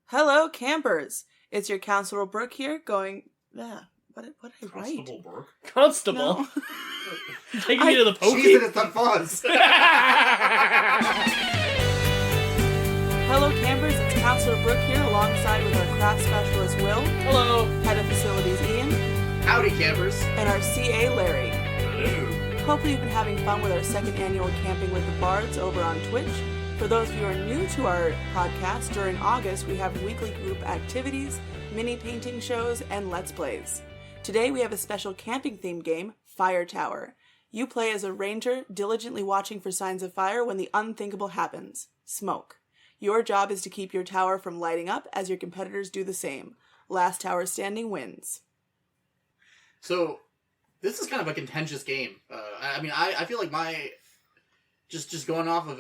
Hello, campers. It's your Counselor Brooke here going... what did I write? Constable Brooke? Constable? No. Taking me to the pokey? Jesus, it's the fuzz! Hello, campers. It's Counselor Brooke here alongside with our craft specialist, Will. Hello. Head of facilities, Ian. Howdy, campers. And our CA, Larry. Hello. Hopefully you've been having fun with our second annual Camping with the Bards over on Twitch. For those of you who are new to our podcast, during August we have weekly group activities, mini painting shows, and Let's Plays. Today we have a special camping-themed game, Fire Tower. You play as a ranger, diligently watching for signs of fire when the unthinkable happens. Smoke. Your job is to keep your tower from lighting up as your competitors do the same. Last tower standing wins. So, this is kind of a contentious game. I feel like just going off of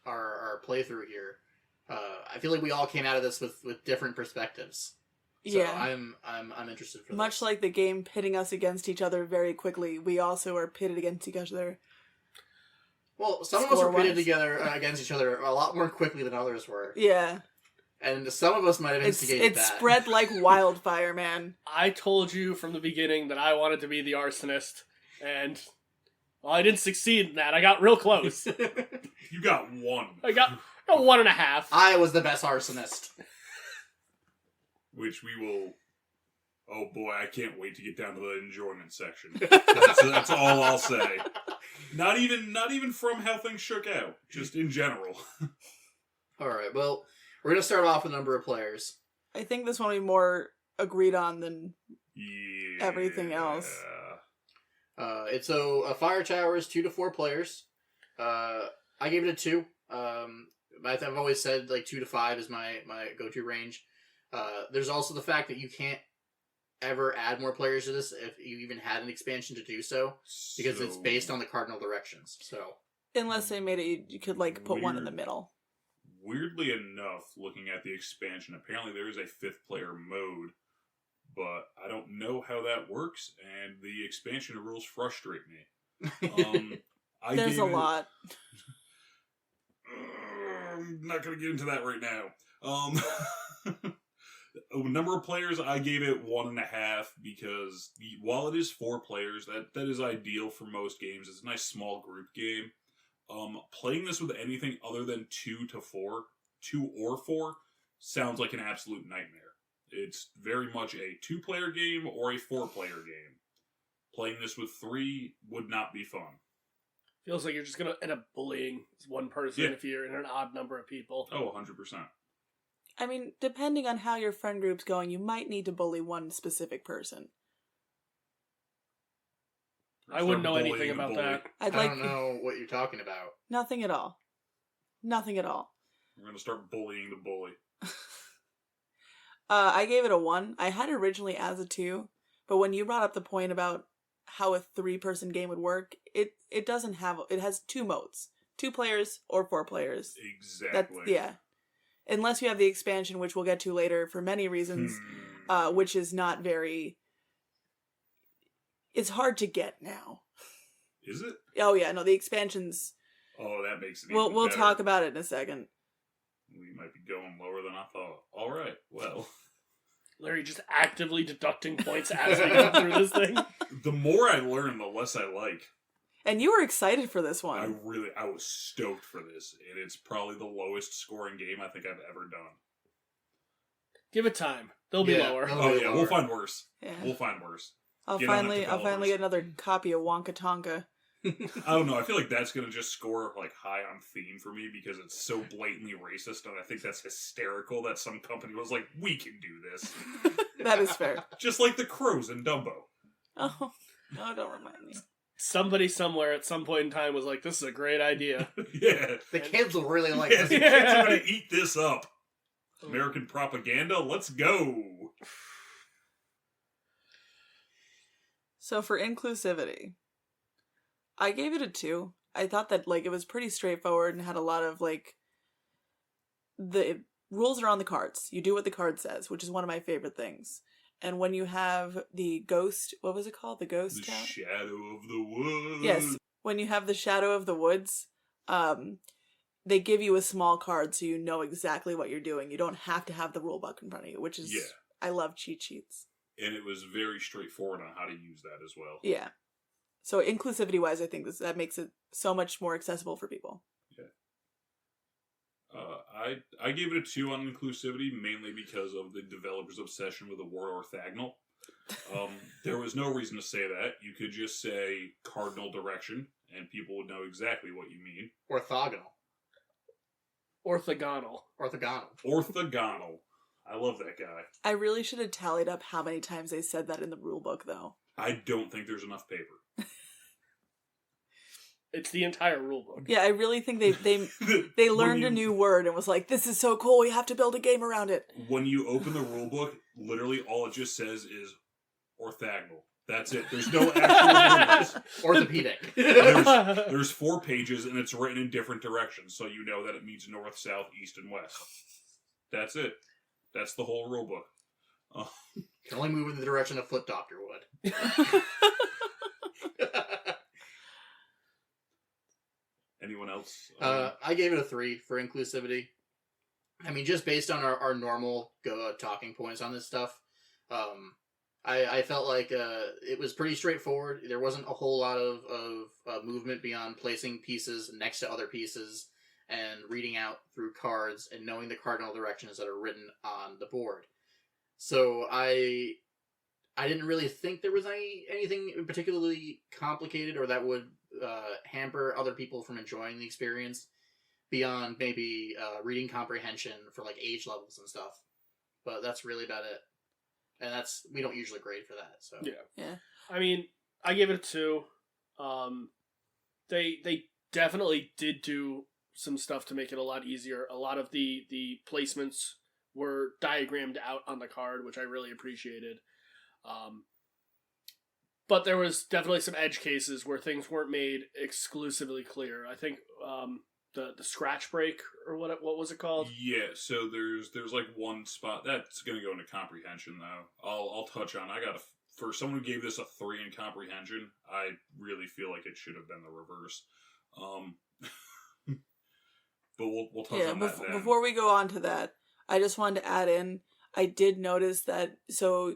our playthrough here, I feel like we all came out of this with different perspectives. So Yeah. I'm interested for Much this. like the game pitting us against each other very quickly, we also are pitted against each other. Well, some of us were pitted Score-wise. together against each other a lot more quickly than others were. Yeah. And some of us might have instigated It's that. spread like wildfire, man. I told you from the beginning that I wanted to be the arsonist, and well, I didn't succeed in that. I got real close. You got one. I got 1.5. I was the best arsonist. Which we will... Oh boy, I can't wait to get down to the enjoyment section. That's all I'll say. Not even from how things shook out. Just in general. Alright, well, we're going to start off with a number of players. I think this one will be more agreed on than Yeah. everything else. It's a Fire Tower is 2 to 4 players. I gave it a 2. But I've always said like 2 to 5 is my go-to range. There's also the fact that you can't ever add more players to this if you even had an expansion to do so, because it's based on the cardinal directions. So unless they made it, you could like put one in the middle. Weirdly enough, looking at the expansion, apparently there is a 5th player mode, but I don't know how that works, and the expansion rules frustrate me. There's a lot. I'm not going to get into that right now. Number of players, I gave it 1.5 because while it is 4 players, that is ideal for most games. It's a nice small group game. Playing this with anything other than 2 or 4, sounds like an absolute nightmare. It's very much a 2-player game or a 4-player game. Playing this with 3 would not be fun. Feels like you're just going to end up bullying one person if you're in an odd number of people. Oh, 100%. I mean, depending on how your friend group's going, you might need to bully one specific person. I wouldn't know anything about that. I don't know what you're talking about. Nothing at all. Nothing at all. We're going to start bullying the bully. I gave it a 1. I had it originally as a 2, but when you brought up the point about how a 3-person game would work, it has 2 modes. 2 players or 4 players. Exactly. Yeah. Unless you have the expansion, which we'll get to later for many reasons, which is not very... It's hard to get now. Is it? Oh yeah, no, the expansions... Oh, that makes it We'll better. talk about it in a second. We might be going lower than I thought. All right, well... Larry just actively deducting points as we go through this thing. The more I learn, the less I like. And you were excited for this one. I was stoked for this, and it's probably the lowest scoring game I think I've ever done. Give it time. They'll be lower. Oh yeah, we'll find worse. Yeah. We'll find worse. I'll finally get another copy of Wonka Tonka. I don't know. I feel like that's gonna just score like high on theme for me because it's so blatantly racist, and I think that's hysterical that some company was like, "We can do this." That is fair. Just like the crows in Dumbo. Oh, no, don't remind me. Somebody somewhere at some point in time was like, this is a great idea. Yeah. The kids will really like Yeah, this. the kids are gonna eat this up. American propaganda, let's go. So for inclusivity, I gave it a 2. I thought that it was pretty straightforward and had a lot of the rules are on the cards. You do what the card says, which is one of my favorite things. And when you have the ghost, what was it called? The ghost town? Shadow of the Woods. Yes. When you have the Shadow of the Woods, they give you a small card so you know exactly what you're doing. You don't have to have the rule book in front of you, which is I love cheat sheets. And it was very straightforward on how to use that as well. Yeah. So inclusivity wise, I think that makes it so much more accessible for people. Yeah. I gave it a 2 on inclusivity, mainly because of the developer's obsession with the word orthogonal. There was no reason to say that. You could just say cardinal direction, and people would know exactly what you mean. Orthogonal. Orthogonal. Orthogonal. I love that guy. I really should have tallied up how many times they said that in the rule book, though. I don't think there's enough paper. It's the entire rule book. Yeah, I really think they learned a new word and was like, this is so cool, we have to build a game around it. When you open the rule book, literally all it just says is orthogonal. That's it. There's no actual numbers. Orthopedic. There's 4 pages, and it's written in different directions, so you know that it means north, south, east, and west. That's it. That's the whole rule book. Can only move in the direction a foot doctor would. Anyone else? I gave it a 3 for inclusivity. I mean, just based on our normal talking points on this stuff, I felt like it was pretty straightforward. There wasn't a whole lot of movement beyond placing pieces next to other pieces and reading out through cards and knowing the cardinal directions that are written on the board. So I didn't really think there was anything particularly complicated or that would hamper other people from enjoying the experience beyond maybe reading comprehension for like age levels and stuff. But that's really about it. And we don't usually grade for that. So yeah. I mean, I gave it a 2. They definitely did do some stuff to make it a lot easier. A lot of the placements were diagrammed out on the card, which I really appreciated. But there was definitely some edge cases where things weren't made exclusively clear. I think the scratch break, or what was it called? Yeah, so there's like one spot that's going to go into comprehension though. I'll touch on. For someone who gave this a 3 in comprehension, I really feel like it should have been the reverse. But we'll touch on that then. Before we go on to that, I just wanted to add in, I did notice that, so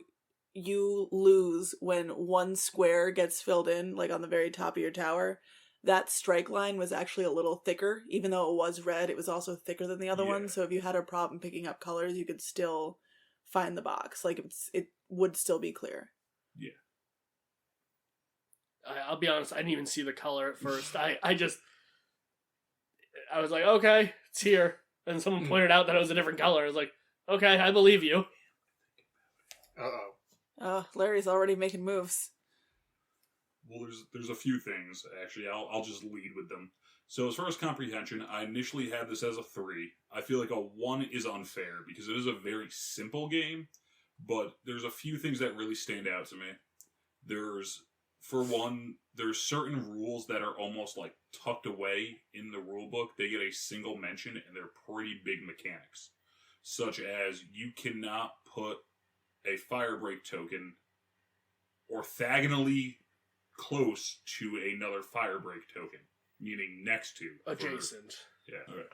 you lose when one square gets filled in, like on the very top of your tower. That strike line was actually a little thicker. Even though it was red, it was also thicker than the other one. So if you had a problem picking up colors, you could still find the box. Like, it would still be clear. Yeah. I'll be honest, I didn't even see the color at first. I was like, okay, it's here. And someone pointed out that it was a different color. I was like, okay, I believe you. Uh-oh. Oh, Larry's already making moves. Well, there's a few things, actually. I'll just lead with them. So as far as comprehension, I initially had this as a 3. I feel like a 1 is unfair because it is a very simple game, but there's a few things that really stand out to me. For one, there's certain rules that are almost like tucked away in the rule book. They get a single mention, and they're pretty big mechanics, such as you cannot put a fire break token orthogonally close to another fire break token, meaning next to. Adjacent. Yeah. Okay.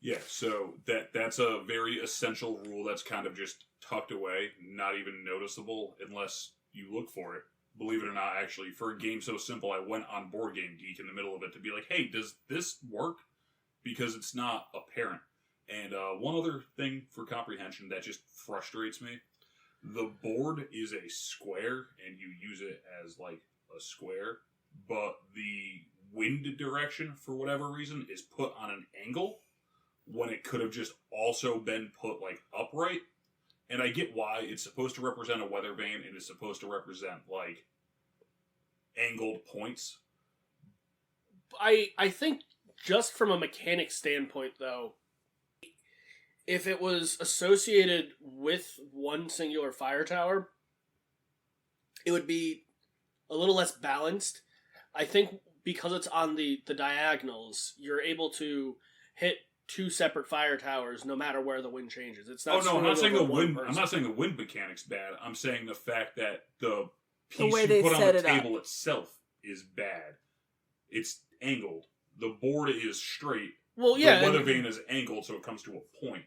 Yeah, so that's a very essential rule that's kind of just tucked away, not even noticeable unless you look for it. Believe it or not, actually, for a game so simple, I went on Board Game Geek in the middle of it to be like, hey, does this work? Because it's not apparent. And one other thing for comprehension that just frustrates me, the board is a square, and you use it as, like, a square, but the wind direction, for whatever reason, is put on an angle when it could have just also been put, like, upright. And I get why it's supposed to represent a weather vane and it's supposed to represent, like, angled points. I think just from a mechanic standpoint, though, if it was associated with one singular fire tower, it would be a little less balanced. I think because it's on the diagonals, you're able to hit 2 separate fire towers no matter where the wind changes. It's not. I'm not saying the wind. I'm not saying the wind mechanic's bad. I'm saying the fact that the piece way you they put on set the it table itself is bad. It's angled. The board is straight, Well, yeah. The weather vane is angled, so it comes to a point.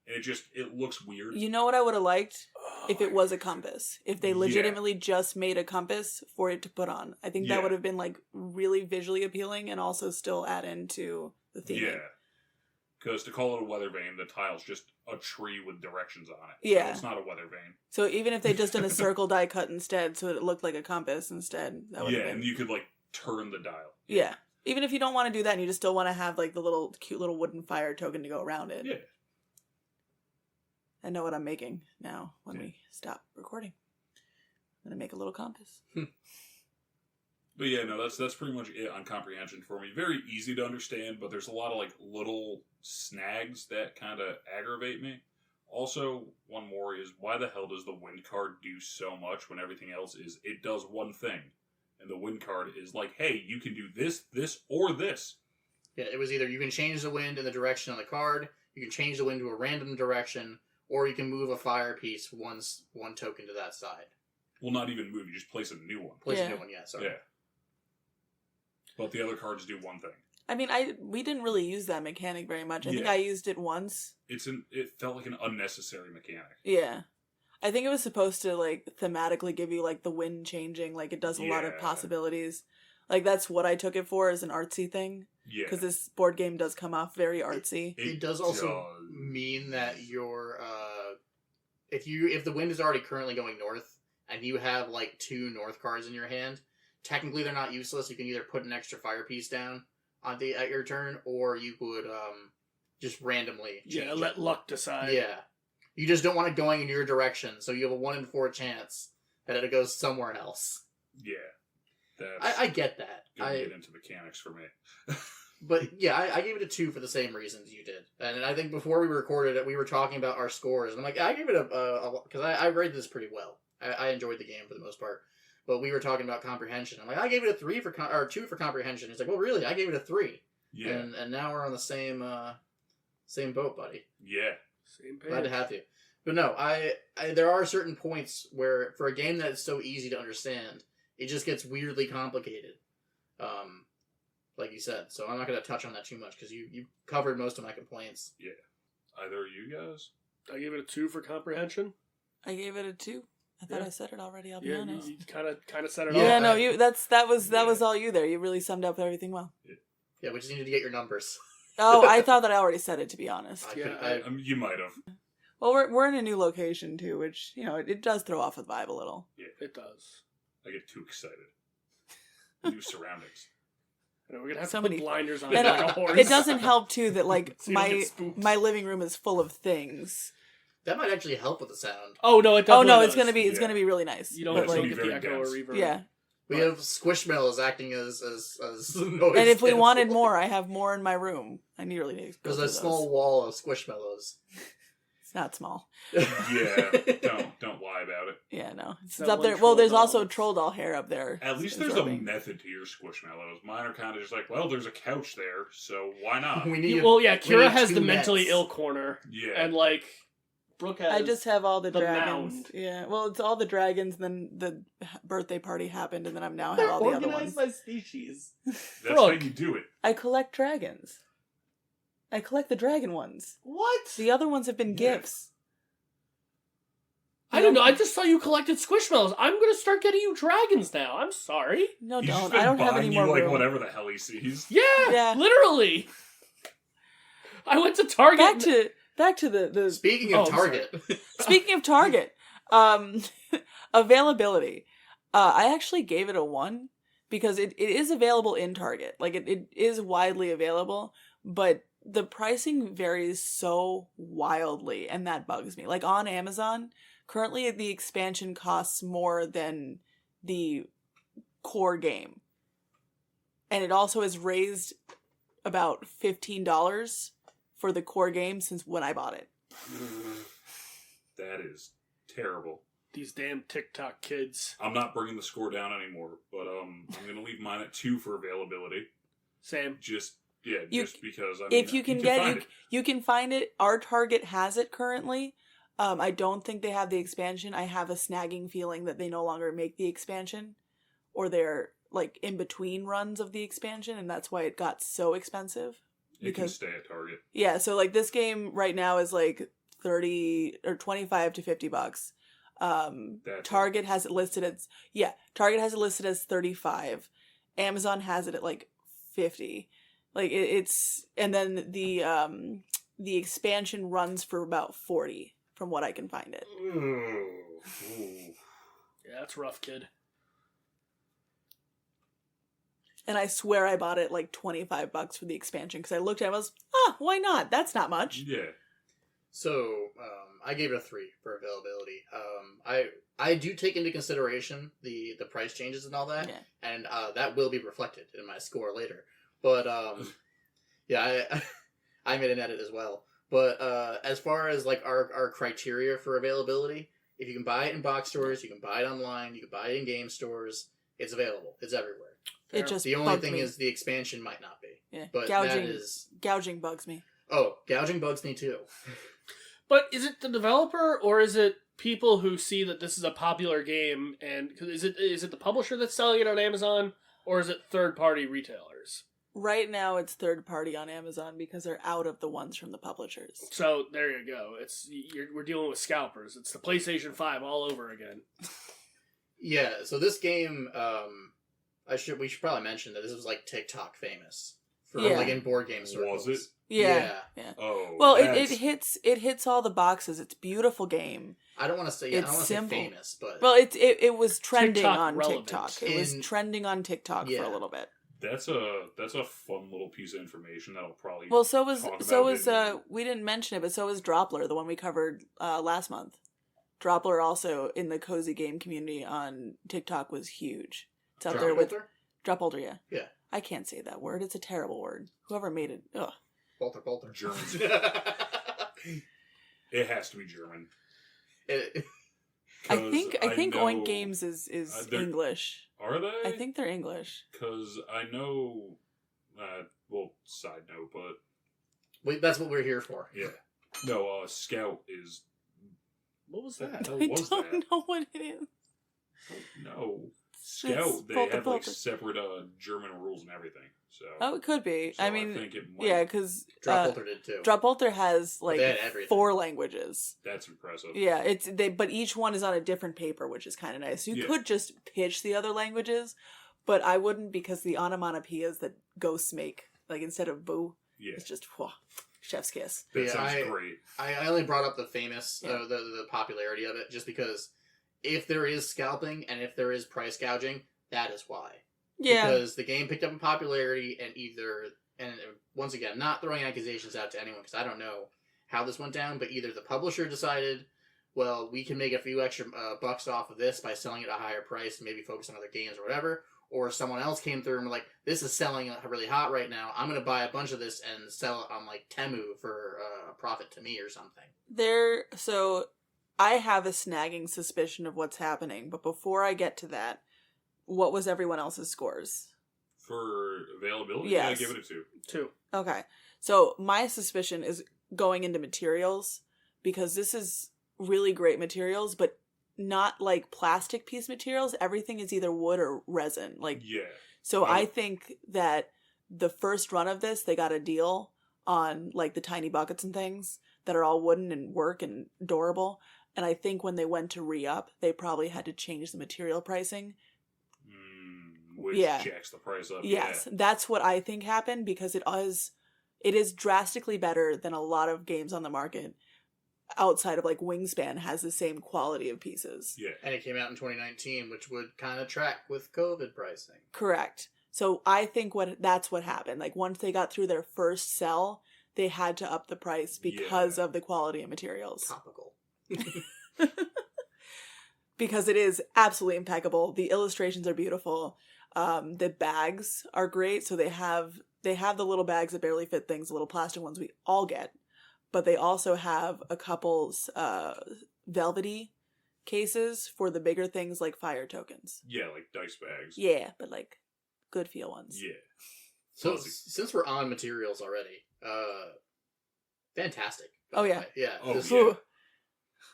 And it looks weird. You know what I would have liked? If it was a compass. If they legitimately just made a compass for it to put on. I think that would have been, like, really visually appealing and also still add into the theme. Yeah. Because to call it a weather vane, the tile's just a tree with directions on it. Yeah. So it's not a weather vane. So even if they just done a circle die cut instead, so it looked like a compass instead. That would have been... and you could, like, turn the dial. Yeah. Even if you don't want to do that and you just still want to have, like, the little cute little wooden fire token to go around it. Yeah. I know what I'm making now when we stop recording. I'm going to make a little compass. But yeah, no, that's pretty much it on comprehension for me. Very easy to understand, but there's a lot of like little snags that kind of aggravate me. Also, one more is why the hell does the wind card do so much when everything else is it does one thing? And the wind card is like, hey, you can do this, this, or this. Yeah, it was either you can change the wind in the direction on the card, you can change the wind to a random direction, or you can move a fire piece one token to that side. Well, not even move, you just place a new one. Place a new one, sorry. Yeah. But the other cards do one thing. I mean, we didn't really use that mechanic very much. I think I used it once. It felt like an unnecessary mechanic. Yeah. I think it was supposed to, like, thematically give you, like, the wind changing. Like, it does a lot of possibilities. Like, that's what I took it for, as an artsy thing. Yeah. Because this board game does come off very artsy. It does also mean that your if the wind is already currently going north and you have like 2 north cards in your hand, technically they're not useless. You can either put an extra fire piece down at your turn, or you would just randomly change it. Let luck decide. Yeah, you just don't want it going in your direction, so you have a 1 in 4 chance that it goes somewhere else. Yeah. I get that. Gonna get into mechanics for me. But yeah, I gave it a 2 for the same reasons you did. And I think before we recorded it, we were talking about our scores. And I'm like, I gave it because I rated this pretty well. I enjoyed the game for the most part. But we were talking about comprehension. I'm like, I gave it a 3 or 2 for comprehension. He's like, well, really? I gave it a 3. Yeah. And now we're on the same boat, buddy. Yeah. Same page. Glad to have you. But no, I there are certain points where, for a game that is so easy to understand, it just gets weirdly complicated. Like you said. So I'm not going to touch on that too much because you covered most of my complaints. Yeah. Either of you guys? I gave it a 2 for comprehension. I gave it a 2. I thought I said it already, I'll be honest. You kind of said it Yeah, all. no, that was all you there. You really summed up everything well. Yeah, we just needed to get your numbers. Oh, I thought that I already said it, to be honest. You might have. Well, we're in a new location, too, which, it does throw off the vibe a little. Yeah. It does. I get too excited. New surroundings. We're going to have So to put many blinders on And like a horse. it doesn't help, too, that, like, So you don't get spooked. my living room is full of things. That might actually help with the sound. Oh, no, it Oh, does. no, it's gonna be really nice. You don't But, have to like, get the echo or reverb. yeah. We have Squishmallows acting as noise. And if we wanted more, I have more in my room. I nearly need to go There's a through small those. wall of Squishmallows. It's not small. Yeah. Don't lie about it. Yeah, no. It's That up there. one Well, there's troll also doll. troll doll hair up there. At least there's a method to your Squishmallows. Mine are kind of just like, well, there's a couch there, so why not? We need. Kira has two the nets. mentally ill corner. Yeah. And, like, Brooke has... I just have all the the dragons. mound. Yeah, well, it's all the dragons, then the birthday party happened, and then I'm now have They're all the other organized ones. by species. That's how Brooke. you do it. I collect dragons. I collect the dragon ones. What? The other ones have been gifts. I don't know. I just saw you collected Squishmallows. I'm going to start getting you dragons now. I'm sorry. No, He's just don't. been I don't have buying any you, more like room. whatever the hell he sees. Yeah, Yeah. literally. I went to Target. Back to the Speaking of Oh, I'm Target, Speaking of Target, availability. I actually gave it a 1 because it is available in Target. Like, it is widely available, but the pricing varies so wildly, and that bugs me. Like, on Amazon, currently the expansion costs more than the core game. And it also has raised about $15 for the core game since when I bought it. That is terrible. These damn TikTok kids. I'm not bringing the score down anymore, but I'm going to leave mine at 2 for availability. Same. Just because. I mean, If you can get find it, it. you can find it. Our Target has it currently. I don't think they have the expansion. I have a snagging feeling that they no longer make the expansion, or they're like in between runs of the expansion, and that's why it got so expensive. It can stay at Target. Yeah, so like this game right now is like 30 or 25 to $50. Target has it listed as Target has it listed as 35. Amazon has it at like 50. Like it's and then the expansion runs for about 40 from what I can find it. Ooh. Yeah, that's rough, kid. And I swear I bought it like $25 for the expansion because I looked at it and was, why not? That's not much. Yeah. So, I gave it a 3 for availability. I do take into consideration the price changes and all that, and that will be reflected in my score later. But, yeah, I made an edit as well. But as far as like our criteria for availability, if you can buy it in box stores, you can buy it online, you can buy it in game stores, it's available. It's everywhere. It just the only bugged thing me. is the expansion might not be. Yeah, but gouging bugs me. Oh, gouging bugs me too. But is it the developer or is it people who see that this is a popular game and is it the publisher that's selling it on Amazon or is it third-party retailers? Right now, it's third party on Amazon because they're out of the ones from the publishers. So there you go. We're dealing with scalpers. It's the PlayStation 5 all over again. Yeah. So this game, we should probably mention that this was like TikTok famous for like in board game circles. Was it? Yeah. Oh. Well, it hits all the boxes. It's a beautiful game. I don't want to say it's I don't want to say famous. but well, it was trending TikTok on relevant. TikTok. It was trending on TikTok for a little bit. That's a fun little piece of information that'll probably we didn't mention it, but so was Droppler, the one we covered last month. Droppler also in the cozy game community on TikTok was huge. It's out there with Droppolder, yeah. Yeah. I can't say that word. It's a terrible word. Whoever made it, ugh. Bolter. German. It has to be German. I think Oink Games is English. Are they? I think they're English. Because I know, side note, but... Wait, that's what we're here for. Yeah. No, Scout is... What was that? I don't know what it is. No. Scout, they have like separate German rules and everything. So it could be. So I mean, think it might... yeah, because Droppolter did too. Droppolter has like everything. 4 languages. That's impressive. Yeah, but each one is on a different paper, which is kind of nice. You could just pitch the other languages, but I wouldn't because the onomatopoeias that ghosts make, like instead of boo, it's just chef's kiss. That sounds great. I only brought up the famous, the popularity of it, just because if there is scalping and if there is price gouging, that is why. Yeah. Because the game picked up in popularity and once again, not throwing accusations out to anyone because I don't know how this went down, but either the publisher decided, well, we can make a few extra bucks off of this by selling it at a higher price and maybe focus on other games or whatever, or someone else came through and were like, this is selling really hot right now, I'm going to buy a bunch of this and sell it on like Temu for a profit to me or something. So I have a snagging suspicion of what's happening, but before I get to that, what was everyone else's scores? For availability? Yes. Yeah, I give it a 2. 2. Okay. So my suspicion is going into materials, because this is really great materials, but not like plastic piece materials. Everything is either wood or resin. So I think that the first run of this, they got a deal on like the tiny buckets and things that are all wooden and work and durable. And I think when they went to re-up, they probably had to change the material pricing. Which jacks the price up. Yes, that's what I think happened, because it is drastically better than a lot of games on the market outside of like Wingspan has the same quality of pieces. Yeah. And it came out in 2019, which would kind of track with COVID pricing. Correct. So I think that's what happened. Like once they got through their first sell, they had to up the price because of the quality of materials. Topical. Because it is absolutely impeccable. The illustrations are beautiful. The bags are great. So they have the little bags that barely fit things, the little plastic ones we all get. But they also have a couple velvety cases for the bigger things like fire tokens. Yeah, like dice bags. Yeah, but like good feel ones. Yeah. So since we're on materials already, fantastic. Oh yeah. Yeah.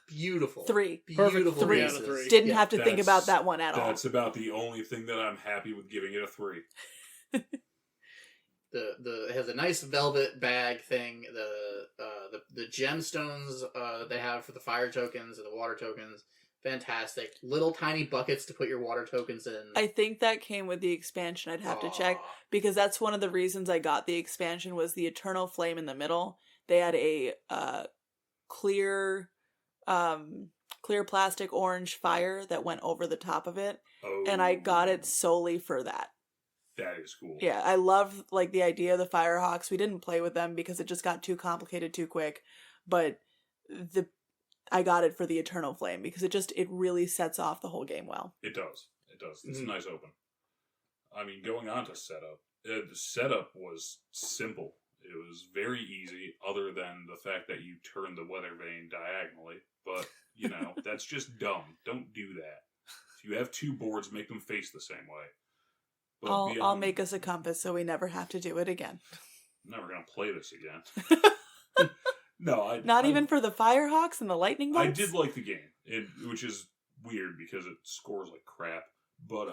Beautiful. 3. Beautiful. 3 out of 3. Didn't have to think about that one at all. That's about the only thing that I'm happy with giving it a 3. it has a nice velvet bag thing. The gemstones they have for the fire tokens and the water tokens, fantastic. Little tiny buckets to put your water tokens in. I think that came with the expansion. I'd have to check, because that's one of the reasons I got the expansion was the Eternal Flame in the middle. They had a clear plastic orange fire that went over the top of it, and I got it solely for that. That is cool. Yeah, I love like the idea of the Firehawks. We didn't play with them because it just got too complicated too quick, but I got it for the Eternal Flame because it really sets off the whole game well. It does. It's a nice open. I mean, going on to setup, the setup was simple. It was very easy, other than the fact that you turn the weather vane diagonally. But, that's just dumb. Don't do that. If you have 2 boards, make them face the same way. But I'll make us a compass so we never have to do it again. I'm never going to play this again. No, Not even for the Firehawks and the Lightning Bolts? I did like the game, which is weird because it scores like crap. But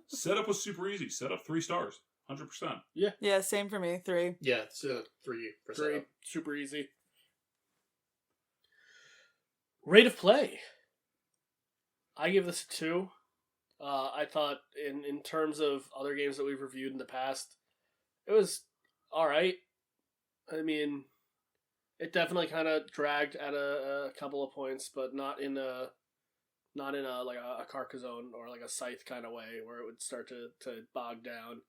setup was super easy. Setup 3 stars, 100%. Yeah, same for me. 3. Yeah, it's 3 for setup. Super easy. Rate of play. I give this a 2. I thought in terms of other games that we've reviewed in the past, it was all right. I mean, it definitely kind of dragged at a couple of points, but not in a like a Carcassonne or like a Scythe kind of way where it would start to bog down.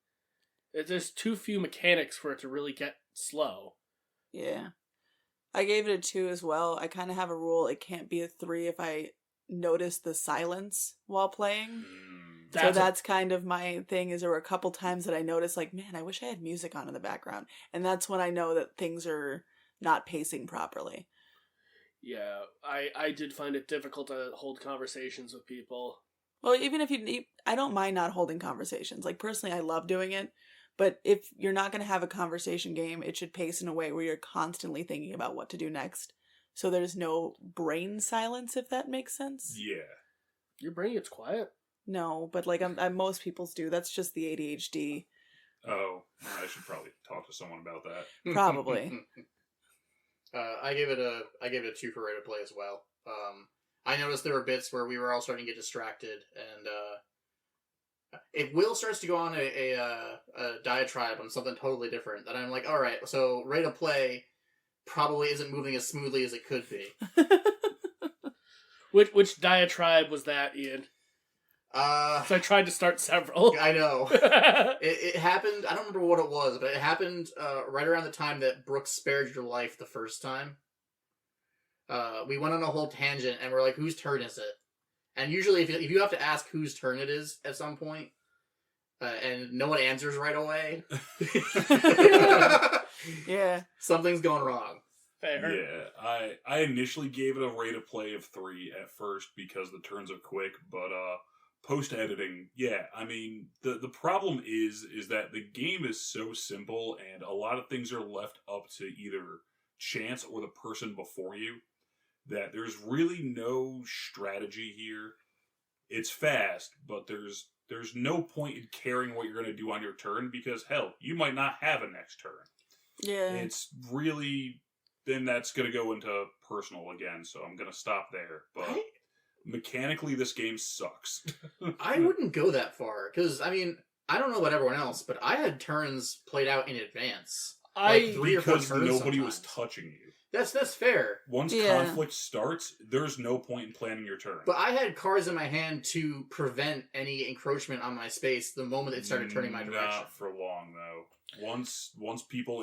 There's too few mechanics for it to really get slow. Yeah. I gave it a 2 as well. I kind of have a rule. It can't be a 3 if I notice the silence while playing. That's kind of my thing, is there were a couple times that I noticed, like, man, I wish I had music on in the background. And that's when I know that things are not pacing properly. Yeah, I did find it difficult to hold conversations with people. Well, even if I don't mind not holding conversations. Like, personally, I love doing it. But if you're not going to have a conversation game, it should pace in a way where you're constantly thinking about what to do next. So there's no brain silence, if that makes sense. Yeah. Your brain gets quiet. No, but like most people's do. That's just the ADHD. Oh, I should probably talk to someone about that. Probably. I gave it a 2 for rate of play as well. I noticed there were bits where we were all starting to get distracted, and if Will starts to go on a diatribe on something totally different, then I'm like, all right, so rate of play probably isn't moving as smoothly as it could be. Which diatribe was that, Ian? So I tried to start several. I know. It happened, I don't remember what it was, but it happened right around the time that Brooke spared your life the first time. We went on a whole tangent, and we're like, whose turn is it? And usually if you have to ask whose turn it is at some point, and no one answers right away, yeah, something's going wrong. Fair. Yeah, I initially gave it a rate of play of 3 at first because the turns are quick, but post-editing, yeah, I mean, the problem is that the game is so simple, and a lot of things are left up to either chance or the person before you, that there's really no strategy here. It's fast, but there's no point in caring what you're going to do on your turn, because, hell, you might not have a next turn. Yeah. It's really... Then that's going to go into personal again, so I'm going to stop there. But mechanically, this game sucks. I wouldn't go that far, because, I mean, I don't know about everyone else, but I had turns played out in advance. Like 3 or 4 turns nobody sometimes. was touching you. That's fair. Once conflict starts, there's no point in planning your turn. But I had cards in my hand to prevent any encroachment on my space the moment it started turning my direction. Not for long, though.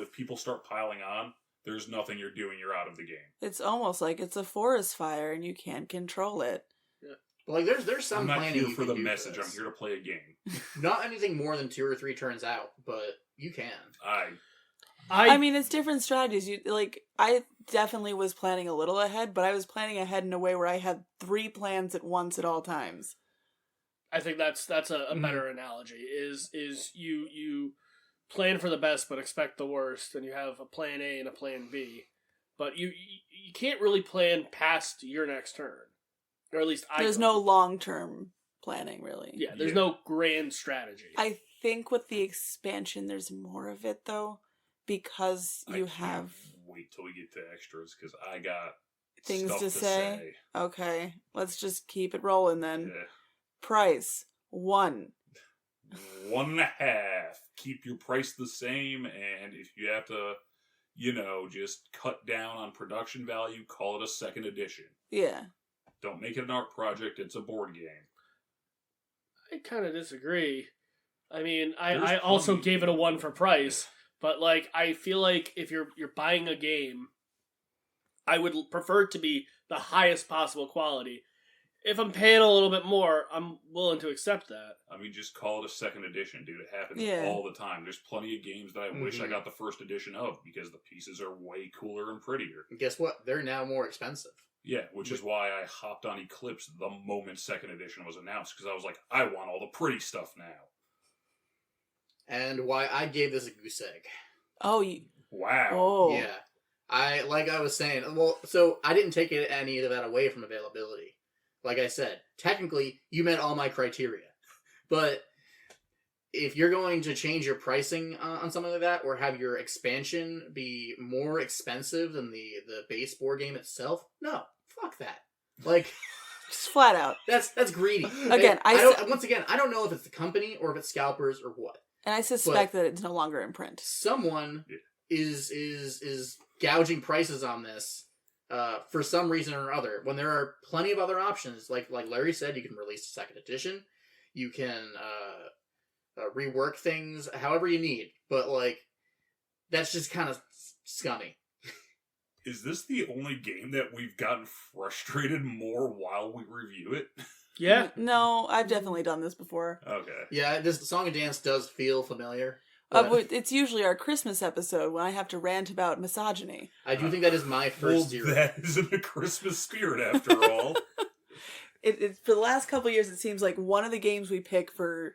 If people start piling on, there's nothing you're doing. You're out of the game. It's almost like it's a forest fire and you can't control it. Yeah. But like there's some I'm not planning here for the message. For I'm here to play a game. Not anything more than 2 or 3 turns out, but you can. I mean, it's different strategies. I definitely was planning a little ahead, but I was planning ahead in a way where I had 3 plans at once at all times. I think that's a better analogy. Is you plan for the best but expect the worst, and you have a plan A and a plan B, but you can't really plan past your next turn, or at least there's no long-term planning really. There's no grand strategy. I think with the expansion, there's more of it though, because you have wait till we get to extras because I got things stuff to say. Okay, let's just keep it rolling then. Yeah. Price 1. 1.5. Keep your price the same, and if you have to, just cut down on production value, call it a second edition. Yeah. Don't make it an art project, it's a board game. I kind of disagree. I mean, I also gave it a 1 for price, but like I feel like if you're buying a game, I would prefer it to be the highest possible quality. If I'm paying a little bit more, I'm willing to accept that. I mean, just call it a second edition, dude. It happens Yeah. all the time. There's plenty of games that I wish I got the first edition of because the pieces are way cooler and prettier. And guess what? They're now more expensive. Yeah, which is why I hopped on Eclipse the moment second edition was announced because I was like, I want all the pretty stuff now. And why I gave this a goose egg. Oh, Wow. Oh. Yeah. I was saying, well, so I didn't take any of that away from availability. Like I said, technically, you met all my criteria. But if you're going to change your pricing on something like that, or have your expansion be more expensive than the base board game itself, no, fuck that. Like, just flat out. that's greedy. Again, I don't know if it's the company or if it's scalpers or what. And I suspect that it's no longer in print. Someone is gouging prices on this. For some reason or other, when there are plenty of other options, like Larry said, you can release a second edition, you can rework things however you need, but like that's just kind of scummy. Is this the only game that we've gotten frustrated more while we review it? Yeah. No, I've definitely done this before. Okay. Yeah, this Song and Dance does feel familiar. It's usually our Christmas episode when I have to rant about misogyny. I do think that is my first zero. That is in the Christmas spirit, after all. It for the last couple of years, it seems like one of the games we pick 2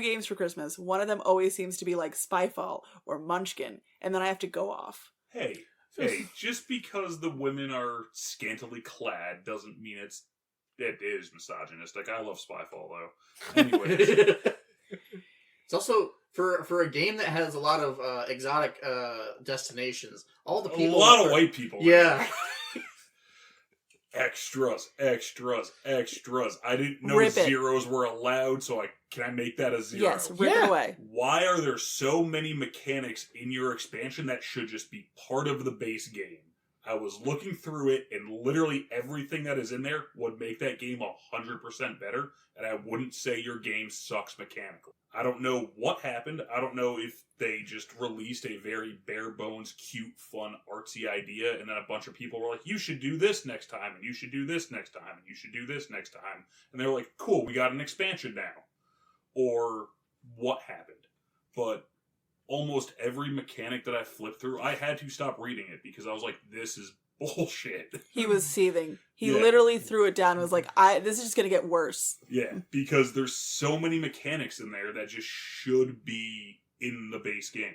games for Christmas. One of them always seems to be like Spyfall or Munchkin, and then I have to go off. Hey, just because the women are scantily clad doesn't mean it is misogynistic. I love Spyfall, though. Anyways. It's also, for a game that has a lot of exotic destinations, all the people... A lot of white people. Yeah. Extras. I didn't know zeros were allowed, so can I make that a 0? Yes, rip it away. Why are there so many mechanics in your expansion that should just be part of the base game? I was looking through it, and literally everything that is in there would make that game 100% better, and I wouldn't say your game sucks mechanically. I don't know what happened. I don't know if they just released a very bare-bones, cute, fun, artsy idea, and then a bunch of people were like, you should do this next time, and you should do this next time, and you should do this next time. And they were like, cool, we got an expansion now. Or what happened. But almost every mechanic that I flipped through, I had to stop reading it because I was like, this is bullshit. He was seething. He literally threw it down and was like, this is just going to get worse. Yeah, because there's so many mechanics in there that just should be in the base game.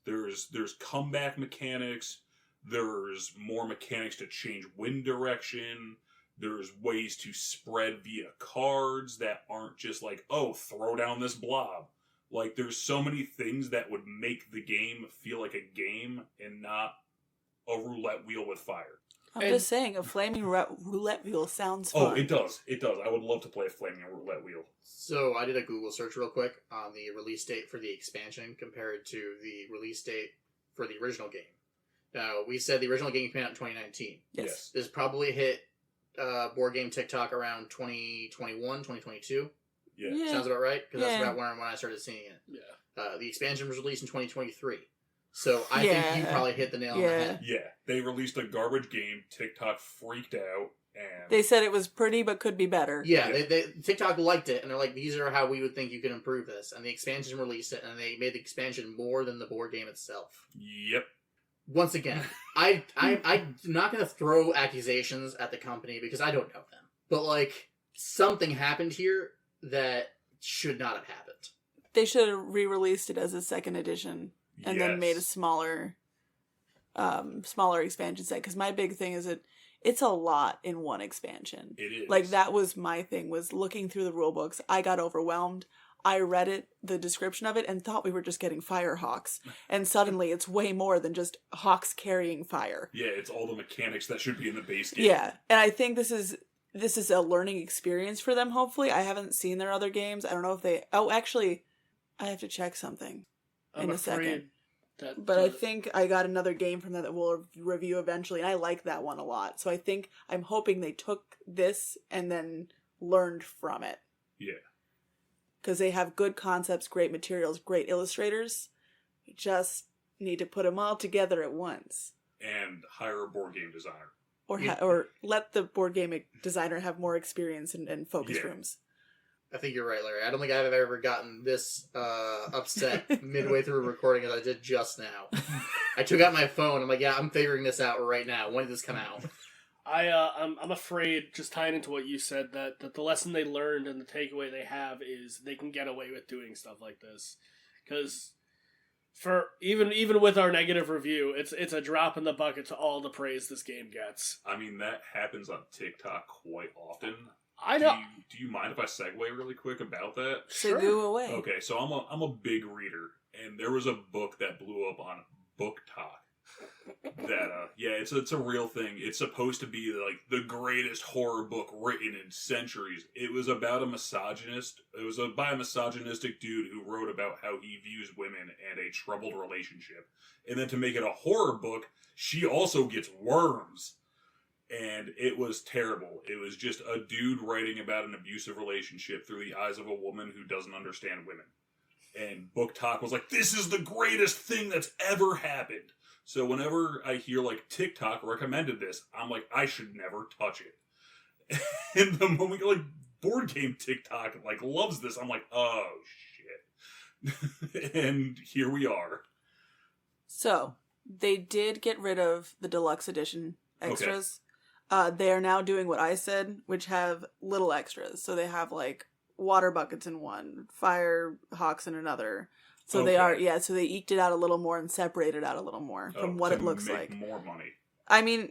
There's comeback mechanics, there's more mechanics to change wind direction, there's ways to spread via cards that aren't just like, oh, throw down this blob. Like, there's so many things that would make the game feel like a game and not a roulette wheel with fire. I'm just saying, a flaming roulette wheel sounds fun. Oh, it does. It does. I would love to play a flaming roulette wheel. So I did a Google search real quick on the release date for the expansion compared to the release date for the original game. Now, we said the original game came out in 2019. Yes. This probably hit board game TikTok around 2021, 2022. Yeah. Sounds about right? Because that's about when I started seeing it. Yeah. The expansion was released in 2023. So I think you probably hit the nail on the head. Yeah. They released a garbage game. TikTok freaked out. And they said it was pretty but could be better. Yeah, they TikTok liked it, and they're like, these are how we would think you could improve this. And the expansion released it, and they made the expansion more than the board game itself. Yep. Once again, I'm not going to throw accusations at the company because I don't know them. But, like, something happened here that should not have happened. They should have re-released it as a second edition and then made a smaller expansion set. Because my big thing is it's a lot in one expansion. It is. Like, that was my thing, was looking through the rule books. I got overwhelmed. I read it, the description of it, and thought we were just getting fire hawks. And suddenly it's way more than just hawks carrying fire. Yeah, it's all the mechanics that should be in the base game. Yeah, and I think this is a learning experience for them, hopefully. I haven't seen their other games. I don't know if they... Oh, actually, I have to check something in a second. But I think I got another game from that we'll review eventually, and I like that one a lot. So I'm hoping they took this and then learned from it. Yeah. Because they have good concepts, great materials, great illustrators. We just need to put them all together at once. And hire a board game designer. Or let the board game designer have more experience and focus rooms. I think you're right, Larry. I don't think I've ever gotten this upset midway through recording as I did just now. I took out my phone. I'm like, yeah, I'm figuring this out right now. When did this come out? I'm afraid, just tying into what you said, that the lesson they learned and the takeaway they have is they can get away with doing stuff like this. Because for even with our negative review, it's a drop in the bucket to all the praise this game gets. I mean, that happens on TikTok quite often. I know. Do you mind if I segue really quick about that? Sure. Segue away. Okay, so I'm a big reader, and there was a book that blew up on BookTok. That it's a real thing. It's supposed to be like the greatest horror book written in centuries. It was about a misogynist. It was by a misogynistic dude who wrote about how he views women and a troubled relationship. And then to make it a horror book, she also gets worms. And it was terrible. It was just a dude writing about an abusive relationship through the eyes of a woman who doesn't understand women. And BookTok was like, this is the greatest thing that's ever happened. So whenever I hear, like, TikTok recommended this, I'm like, I should never touch it. And the moment, like, board game TikTok, like, loves this, I'm like, oh, shit. And here we are. So, they did get rid of the deluxe edition extras. Okay. They are now doing what I said, which have little extras. So they have, like, water buckets in one, fire hawks in another. So they are, so they eked it out a little more and separated out a little more from what it looks like. More money. I mean,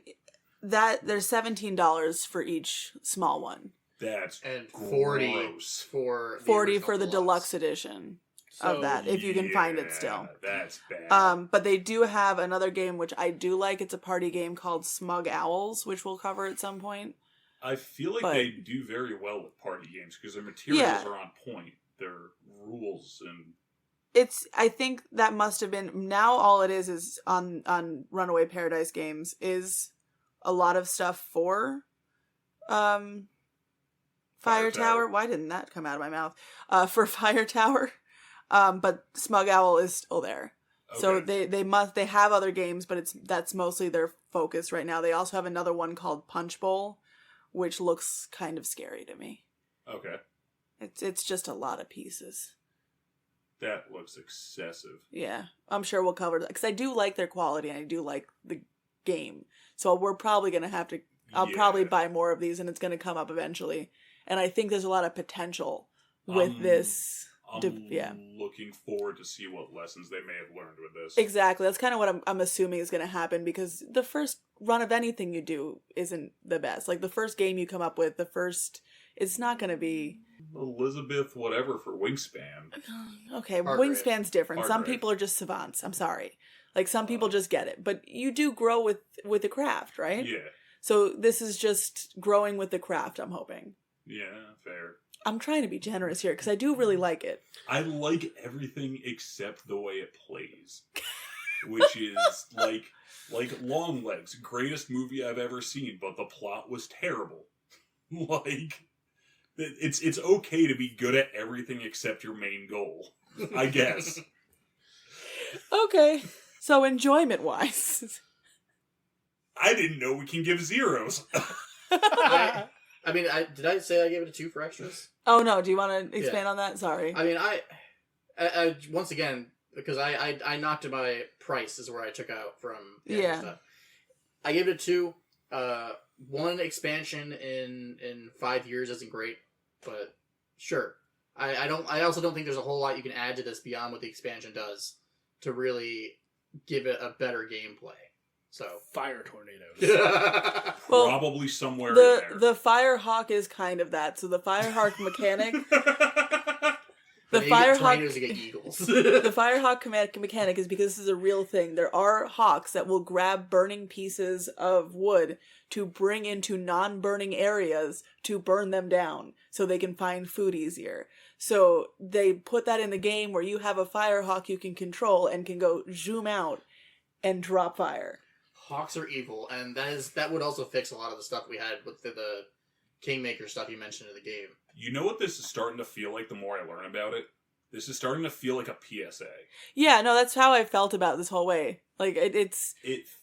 there's $17 for each small one. That's and gross. for the deluxe edition of that, if you can find it still. That's bad. But they do have another game which I do like. It's a party game called Smug Owls, which we'll cover at some point. I feel like they do very well with party games because their materials are on point. Their rules and... I think that must have been, now all it is on Runaway Paradise Games is a lot of stuff for Fire Tower. Why didn't that come out of my mouth? For Fire Tower. But Smug Owl is still there. Okay. So they have other games, but that's mostly their focus right now. They also have another one called Punch Bowl, which looks kind of scary to me. Okay. It's just a lot of pieces. That looks excessive. Yeah, I'm sure we'll cover that because I do like their quality and I do like the game. So we're probably going to have to... I'll probably buy more of these and it's going to come up eventually. And I think there's a lot of potential with this. I'm looking forward to see what lessons they may have learned with this. Exactly. That's kind of what I'm assuming is going to happen because the first run of anything you do isn't the best. Like the first game you come up with, it's not going to be... Elizabeth whatever for Wingspan. Okay, Wingspan's different. Some people are just savants. I'm sorry. Like some people just get it. But you do grow with the craft, right? Yeah. So this is just growing with the craft, I'm hoping. Yeah, fair. I'm trying to be generous here because I do really like it. I like everything except the way it plays. Which is like Longlegs, greatest movie I've ever seen, but the plot was terrible. Like it's okay to be good at everything except your main goal, I guess. Okay. So enjoyment wise. I didn't know we can give zeros. I mean, did I say I gave it a 2 for extras? Oh no, do you want to expand on that? Sorry. I mean, I once again, because I knocked it by price is where I took out from the other stuff. I gave it a 2. One expansion in 5 years isn't great, but sure. I also don't think there's a whole lot you can add to this beyond what the expansion does to really give it a better gameplay. So fire tornadoes. Well, probably somewhere in there. The Fire Hawk is kind of that. So the Fire Hawk mechanic The Maybe you get Firehawk tornadoes, you get eagles. the Firehawk mechanic is because this is a real thing. There are hawks that will grab burning pieces of wood to bring into non-burning areas to burn them down so they can find food easier. So they put that in the game where you have a Firehawk you can control and can go zoom out and drop fire. Hawks are evil, and that would also fix a lot of the stuff we had with the Kingmaker stuff you mentioned in the game. You know what this is starting to feel like the more I learn about it? This is starting to feel like a PSA. Yeah, no, that's how I felt about this whole way. Like, it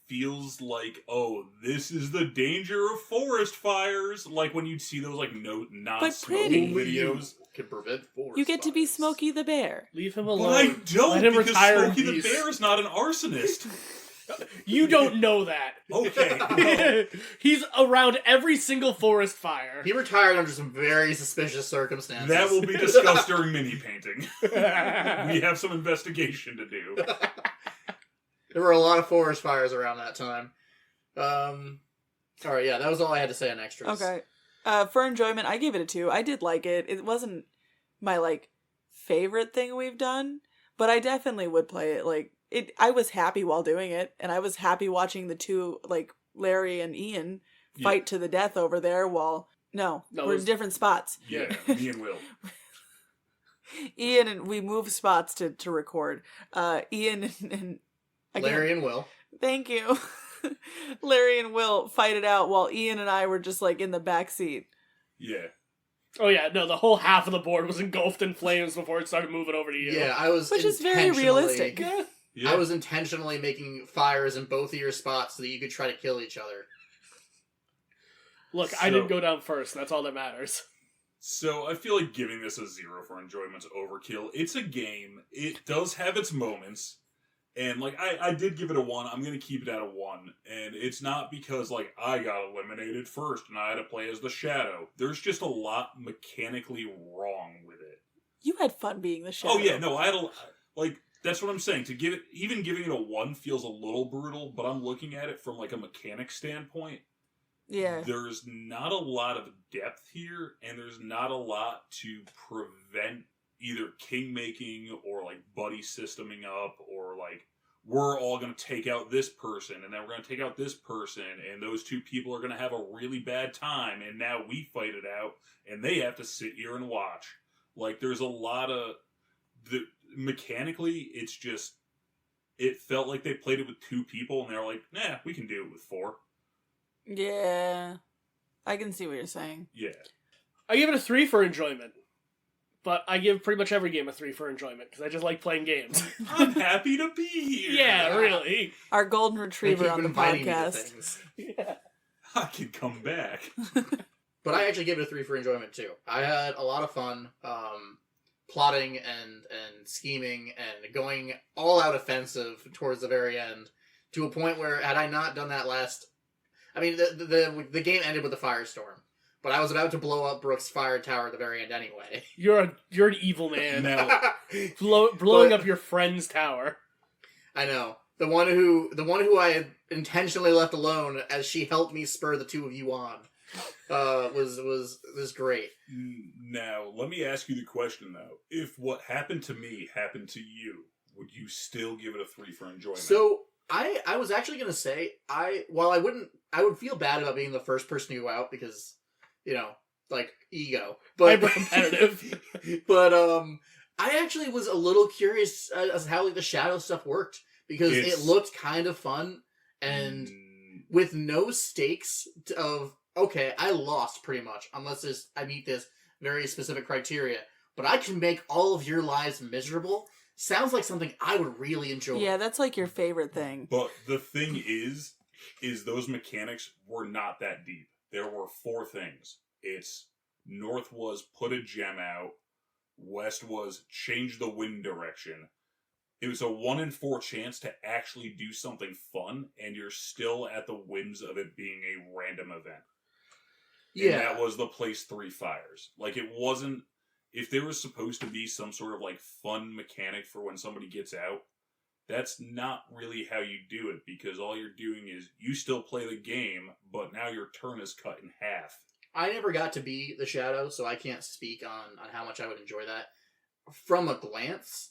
feels like, oh, this is the danger of forest fires. Like when you'd see those, like, not smoking videos. Can prevent forest you get to be fires. Smokey the Bear. Leave him alone. But I don't, Let him because retire in Smokey the peace. Bear is not an arsonist. You don't know that. Okay. He's around every single forest fire. He retired under some very suspicious circumstances. That will be discussed during mini painting. We have some investigation to do. There were a lot of forest fires around that time. Alright, yeah, that was all I had to say on extras. Okay. For enjoyment, I gave it a 2. I did like it. It wasn't my, like, favorite thing we've done, but I definitely would play it. Like, I was happy while doing it, and I was happy watching the two, like, Larry and Ian fight to the death over there while... No, we're in different spots. Yeah, me and Will. Ian and... We move spots to record. Ian and Larry and Will. Thank you. Larry and Will fight it out while Ian and I were just, like, in the back seat. Yeah. Oh yeah, no, the whole half of the board was engulfed in flames before it started moving over to you. Yeah, I was Which is very realistic. Yeah. I was intentionally making fires in both of your spots so that you could try to kill each other. Look, I didn't go down first. That's all that matters. So I feel like giving this a 0 for enjoyment's overkill. It's a game. It does have its moments. And, like, I did give it a 1. I'm going to keep it at a 1. And it's not because, like, I got eliminated first and I had to play as the Shadow. There's just a lot mechanically wrong with it. You had fun being the Shadow. Oh, yeah. No, I had like, that's what I'm saying. Even giving it a 1 feels a little brutal, but I'm looking at it from, like, a mechanic standpoint. Yeah. There's not a lot of depth here, and there's not a lot to prevent either king making or, like, buddy systeming up or, like, we're all going to take out this person and then we're going to take out this person and those two people are going to have a really bad time and now we fight it out and they have to sit here and watch. Like, there's a lot of... mechanically, it's just... It felt like they played it with 2 people and they were like, nah, we can do it with 4. Yeah. I can see what you're saying. Yeah. I give it a 3 for enjoyment. But I give pretty much every game a 3 for enjoyment, because I just like playing games. I'm happy to be here. Yeah, really. Our golden retriever on the inviting me to podcast. things. Yeah. I can come back. But I actually gave it a 3 for enjoyment too. I had a lot of fun plotting and scheming and going all out offensive towards the very end, to a point where had I not done that last... I mean, the game ended with a firestorm. But I was about to blow up Brooke's fire tower at the very end anyway. You're an evil man. Now, Blowing up your friend's tower. I know. The one who I had intentionally left alone as she helped me spur the 2 of you on was great. now, let me ask you the question, though. If what happened to me happened to you, would you still give it a 3 for enjoyment? So, I was actually going to say, I would feel bad about being the first person to go out because... You know, like, ego. But Hyper competitive. But I actually was a little curious as to how, like, the shadow stuff worked, because it looked kind of fun, and with no stakes of, okay, I lost pretty much, unless I meet this very specific criteria, but I can make all of your lives miserable. Sounds like something I would really enjoy. Yeah, that's like your favorite thing. But the thing is those mechanics were not that deep. There were 4 things. It's North was put a gem out. West was change the wind direction. It was a 1 in 4 chance to actually do something fun, and you're still at the whims of it being a random event. Yeah. And that was the place 3 fires. Like, it wasn't... If there was supposed to be some sort of, like, fun mechanic for when somebody gets out, that's not really how you do it, because all you're doing is you still play the game, but now your turn is cut in half. I never got to be the Shadow, so I can't speak on how much I would enjoy that. from a glance,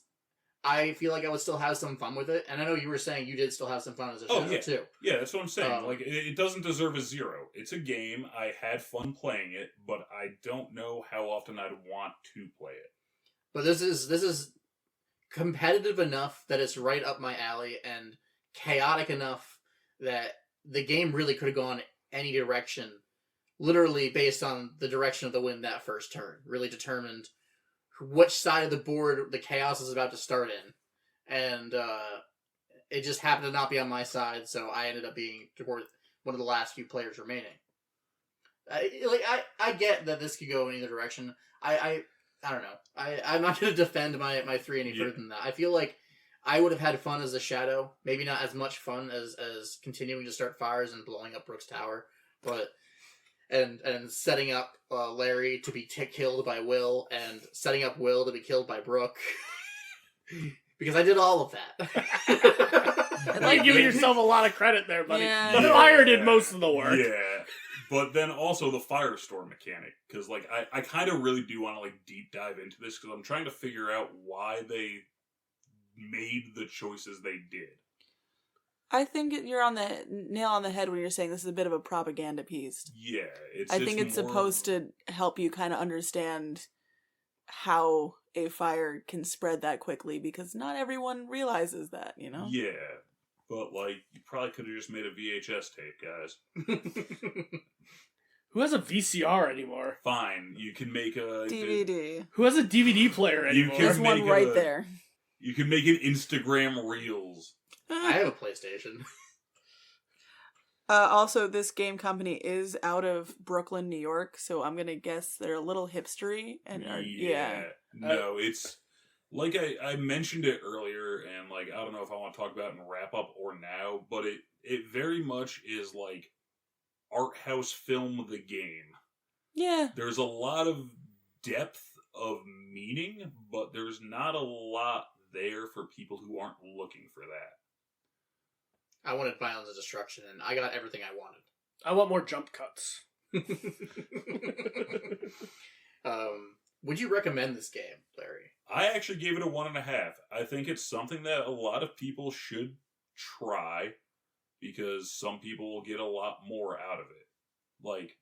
I feel like I would still have some fun with it. And I know you were saying you did still have some fun as a shadow, too. Yeah, that's what I'm saying. Like, it doesn't deserve a 0. It's a game. I had fun playing it, but I don't know how often I'd want to play it. But this is competitive enough that it's right up my alley, and chaotic enough that the game really could have gone any direction, literally based on the direction of the wind that first turn. Really determined which side of the board the chaos is about to start in. And it just happened to not be on my side, so I ended up being toward one of the last few players remaining. I get that this could go in either direction. I don't know. I'm not going to defend my 3 any further than that. I feel like I would have had fun as a shadow. Maybe not as much fun as continuing to start fires and blowing up Brooke's tower, but and setting up Larry to be killed by Will, and setting up Will to be killed by Brooke. Because I did all of that. Like giving yourself a lot of credit there, buddy. Yeah. The fire did most of the work. Yeah. But then also the firestorm mechanic, because like I kind of really do want to like deep dive into this, because I'm trying to figure out why they made the choices they did. I think you're on the nail on the head when you're saying this is a bit of a propaganda piece. Yeah, I think it's supposed to help you kind of understand how a fire can spread that quickly, because not everyone realizes that, you know? Yeah, but like you probably could have just made a VHS tape, guys. Who has a VCR anymore? Fine, you can make a DVD. Who has a DVD player You anymore? can There's one make right there. You can make an Instagram Reels. I have a PlayStation. Also, this game company is out of Brooklyn, New York, so I'm gonna guess they're a little hipstery. And No, it's like I mentioned it earlier, and like I don't know if I want to talk about it and wrap up or now, but it very much is like art house film the game. Yeah. There's a lot of depth of meaning, but there's not a lot there for people who aren't looking for that. I wanted violence and destruction, and I got everything I wanted. I want more jump cuts. Would you recommend this game, Larry? I actually gave it a 1.5. I think it's something that a lot of people should try, because some people will get a lot more out of it. Like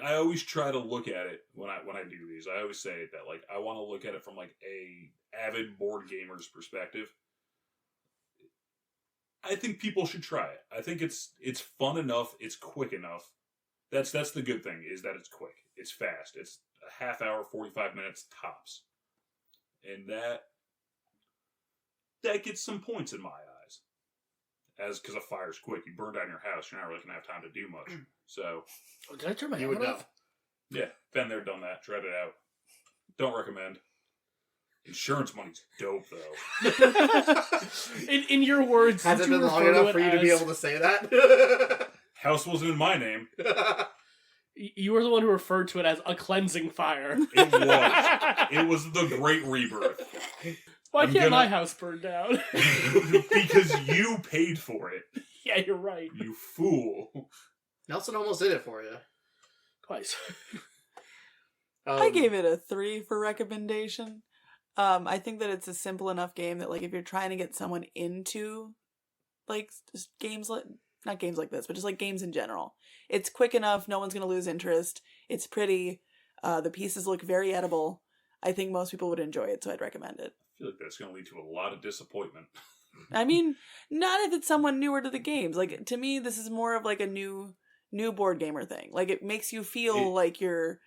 I always try to look at it when I do these. I always say that like I want to look at it from like a avid board gamer's perspective. I think people should try it. I think it's fun enough. It's quick enough. That's the good thing, is that it's quick. It's fast. It's a half hour, 45 minutes tops, and that gets some points in my eyes. As because a fire's quick, you burn down your house, you're not really gonna have time to do much. So, Did I turn my you would oven know. off? yeah, been there, done that. Tried it out. Don't recommend. Insurance money's dope, though. In your words, Has it did you been long refer to enough it for you to as- be able to say that? House wasn't in my name. You were the one who referred to it as a cleansing fire. It was. It was the Great Rebirth. Why I'm can't gonna- my house burn down? Because you paid for it. Yeah, you're right. You fool. Nelson almost did it for you. Twice. I gave it a 3 for recommendation. I think that it's a simple enough game that, like, if you're trying to get someone into, like, just games like, not games like this, but just like games in general, it's quick enough. No one's gonna lose interest. It's pretty. The pieces look very edible. I think most people would enjoy it, so I'd recommend it. I feel like that's going to lead to a lot of disappointment. I mean, not if it's someone newer to the games. Like, to me, this is more of like a new board gamer thing. Like, it makes you feel like you're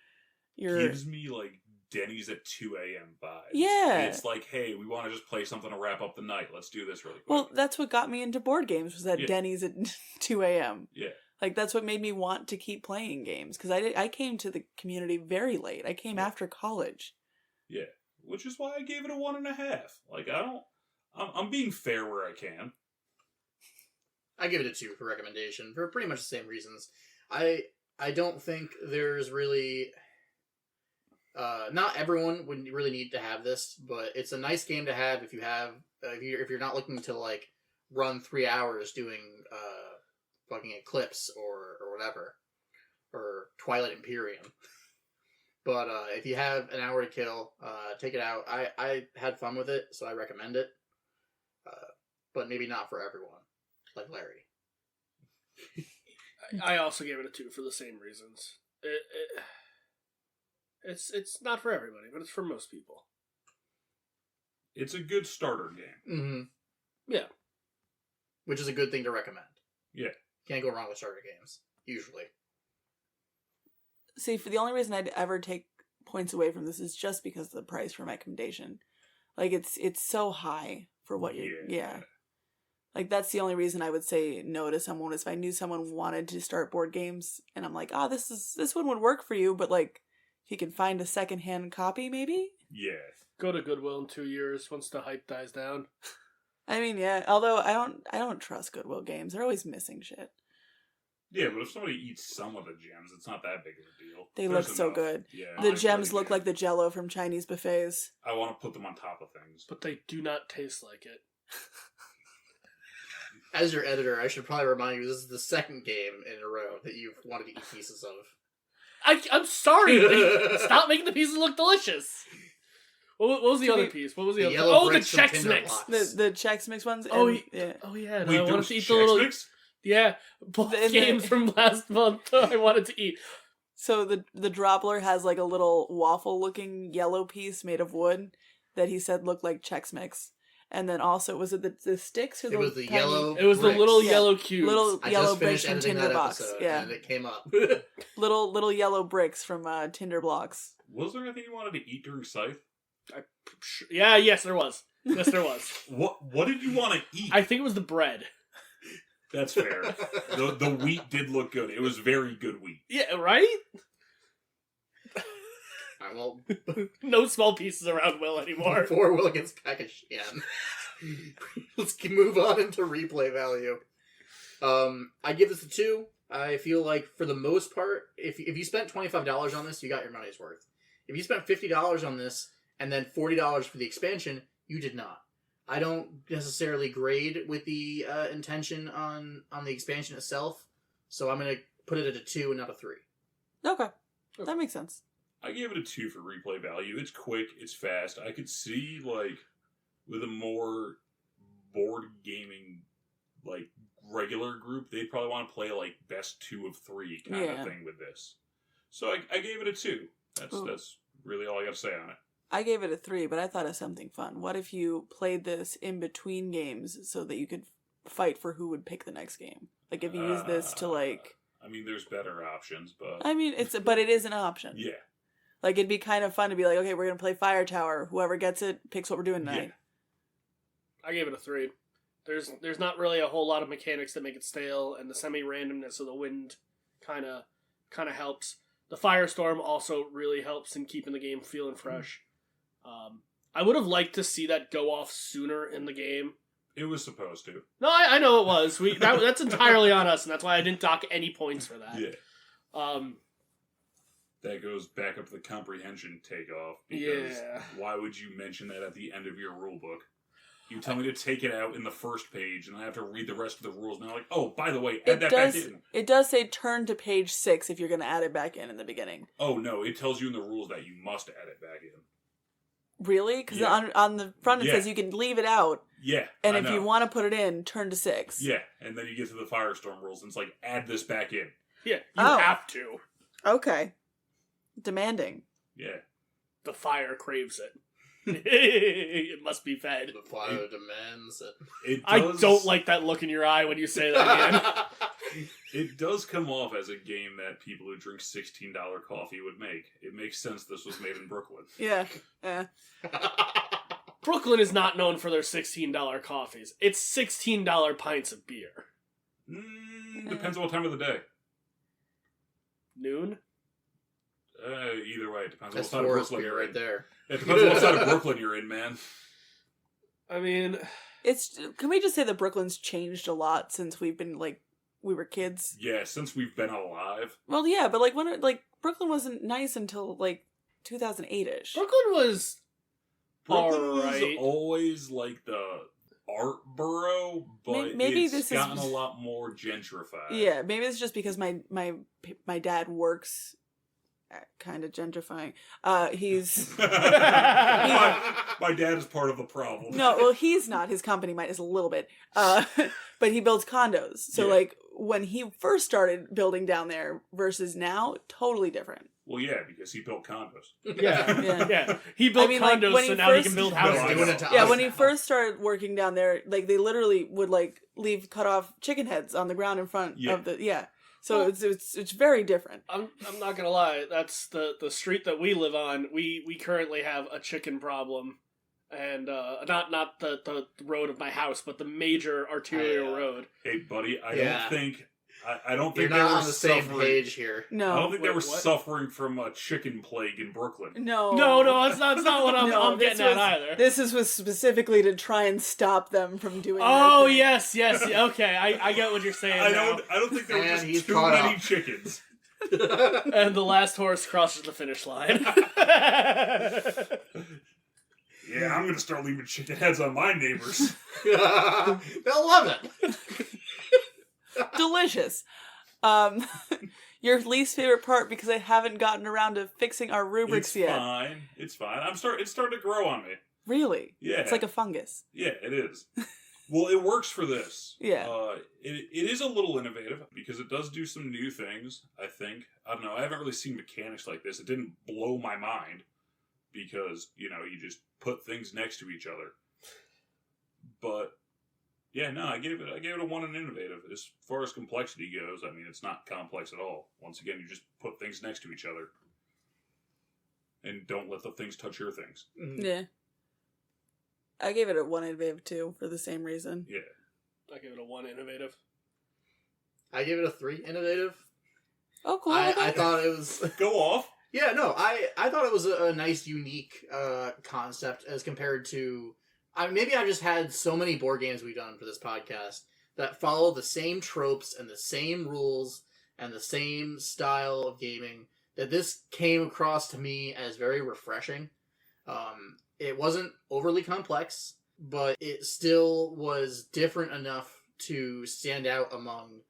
Gives me like Denny's at 2 a.m. vibes. Yeah. It's like, hey, we want to just play something to wrap up the night. Let's do this really quick. Well, that's what got me into board games, was that Yeah. Denny's at 2 a.m. Yeah. Like, that's what made me want to keep playing games, because I came to the community very late. I came after college. Yeah. Which is why I gave it a 1.5. Like, I'm being fair where I can. I give it a 2 for recommendation for pretty much the same reasons. I don't think there's really... not everyone would really need to have this, but it's a nice game to have if you have if you're not looking to like run 3 hours doing fucking Eclipse or whatever, or Twilight Imperium. But if you have an hour to kill, take it out. I had fun with it, so I recommend it. But maybe not for everyone, like Larry. I also gave it a 2 for the same reasons. It's not for everybody, but it's for most people. It's a good starter game. Mm-hmm. Yeah. Which is a good thing to recommend. Yeah. Can't go wrong with starter games, usually. See, for the only reason I'd ever take points away from this is just because of the price for my recommendation. Like, it's so high for what you're... Yeah. Like, that's the only reason I would say no to someone, is if I knew someone wanted to start board games, and I'm like, this one would work for you, but, like, if you can find a secondhand copy, maybe? Yeah. Go to Goodwill in 2 years once the hype dies down. I mean, yeah, although I don't trust Goodwill Games. They're always missing shit. Yeah, but if somebody eats some of the gems, it's not that big of a deal. They look so good. Yeah, the gems look like the Jell-O from Chinese buffets. I want to put them on top of things. But they do not taste like it. As your editor, I should probably remind you, this is the second game in a row that you've wanted to eat pieces of. I'm sorry, but stop making the pieces look delicious. What was the other piece? What was the other? Oh, the Chex Mix. The Chex Mix ones. Oh, yeah. Oh yeah. Wait, I wanted to eat the Chex little. Mix? Yeah, both games from last month. I wanted to eat. So the Droppler has like a little waffle-looking yellow piece made of wood that he said looked like Chex Mix. And then also, was it the sticks or the? It was the tiny, yellow. It was bricks. the little yellow cubes. Little I yellow just bricks finished from editing Tinder that Box. episode, Yeah, and it came up. little yellow bricks from Tinder Blocks. Was there anything you wanted to eat during Scythe? Yes, there was. Yes, there was. What did you want to eat? I think it was the bread. That's fair. The wheat did look good. It was very good wheat. Yeah, right? Alright, well, No small pieces around Will anymore. before Will gets back at Shan, let's move on into replay value. I give this a 2. I feel like, for the most part, if you spent $25 on this, you got your money's worth. If you spent $50 on this, and then $40 for the expansion, you did not. I don't necessarily grade with the intention on the expansion itself, so I'm going to put it at a 2 and not a 3. Okay, that makes sense. I gave it a 2 for replay value. It's quick. It's fast. I could see, like, with a more board gaming, like, regular group, they'd probably want to play, like, best 2 of 3 kind of thing with this. So I gave it a 2. That's really all I got to say on it. I gave it a 3, but I thought of something fun. What if you played this in between games so that you could fight for who would pick the next game? Like, if you use this to, like... I mean, there's better options, but... I mean, but it is an option. Yeah. Like, it'd be kind of fun to be like, okay, we're going to play Fire Tower. Whoever gets it picks what we're doing tonight. Yeah. I gave it a 3. There's not really a whole lot of mechanics that make it stale, and the semi-randomness of the wind kind of helps. The Firestorm also really helps in keeping the game feeling fresh. I would have liked to see that go off sooner in the game. It was supposed to. No, I know it was. That's entirely on us, and that's why I didn't dock any points for that. Yeah. That goes back up to the comprehension takeoff. Because why would you mention that at the end of your rule book? You tell me to take it out in the first page, and I have to read the rest of the rules, and they're like, oh, by the way, add that back in. It does say turn to page 6 if you're going to add it back in the beginning. Oh, no, it tells you in the rules that you must add it back in. Really? Because on the front it says you can leave it out. Yeah. And if you want to put it in, turn to 6. Yeah, and then you get to the Firestorm rules, and it's like, add this back in. Yeah, you have to. Okay. Demanding. Yeah. The fire craves it. It must be fed. The fire demands it. I don't like that look in your eye when you say that again. It does come off as a game that people who drink $16 coffee would make. It makes sense this was made in Brooklyn. Yeah. Brooklyn is not known for their $16 coffees. It's $16 pints of beer. Depends on what time of the day. Noon? Either way, it depends on That's what side of Brooklyn you're right in. there. It depends on what side of Brooklyn you're in, man. I mean... Can we just say that Brooklyn's changed a lot since we've been, like, we were kids? Yeah, since we've been alive. Well, yeah, but, like, Brooklyn wasn't nice until, like, 2008-ish. Brooklyn was was always, like, the art borough, but maybe it's gotten a lot more gentrified. Yeah, maybe it's just because my dad works kind of gentrifying. He's my dad is part of the problem. no, well, he's not. His company might is a little bit, but he builds condos. So Yeah. like when he first started building down there versus now, totally different. Well, yeah, because he built condos. Yeah. He built like, condos, when so he now he first- can build No, houses. I Doing know. it to Yeah, us when he now. first started working down there, like they literally would like leave cut off chicken heads on the ground in front Yeah. of the So Well- it's very different. I'm not gonna lie. That's the street that we live on. We currently have a chicken problem, and not the road of my house, but the major arterial road. Hey, buddy, I Yeah. don't You're think not they were on the same suffering. page here. I No, don't think they Wait, were what? suffering from a chicken plague in Brooklyn. no, No, that's not what I'm this getting at was- either. This was specifically to try and stop them from doing. Oh their thing. yes. Okay, I get what you're saying. I now. don't think there were And just he's too caught many up. chickens. And the last horse crosses the finish line. Yeah, I'm gonna start leaving chicken heads on my neighbors. They'll love it. Delicious. Your least favorite part because I haven't gotten around to fixing our rubrics It's yet. fine. It's fine. It's starting to grow on me. Really? Yeah, It's like a fungus. yeah, it is. Well, it works for this. Yeah. It is a little innovative because it does do some new things. I think. I don't know. I haven't really seen mechanics like this. It didn't blow my mind because you just put things next to each other. But yeah, no, I gave it a 1 in innovative. As far as complexity goes, I mean, it's not complex at all. Once again, you just put things next to each other and don't let the things touch your things. Yeah. I gave it a 1 innovative too for the same reason. Yeah. I give it a 1 innovative. I gave it a 3 innovative. Oh, cool. I thought it was. Go off. Yeah, no, I thought it was a nice, unique concept as compared to. Maybe I've just had so many board games we've done for this podcast that follow the same tropes and the same rules and the same style of gaming that this came across to me as very refreshing. It wasn't overly complex, but it still was different enough to stand out among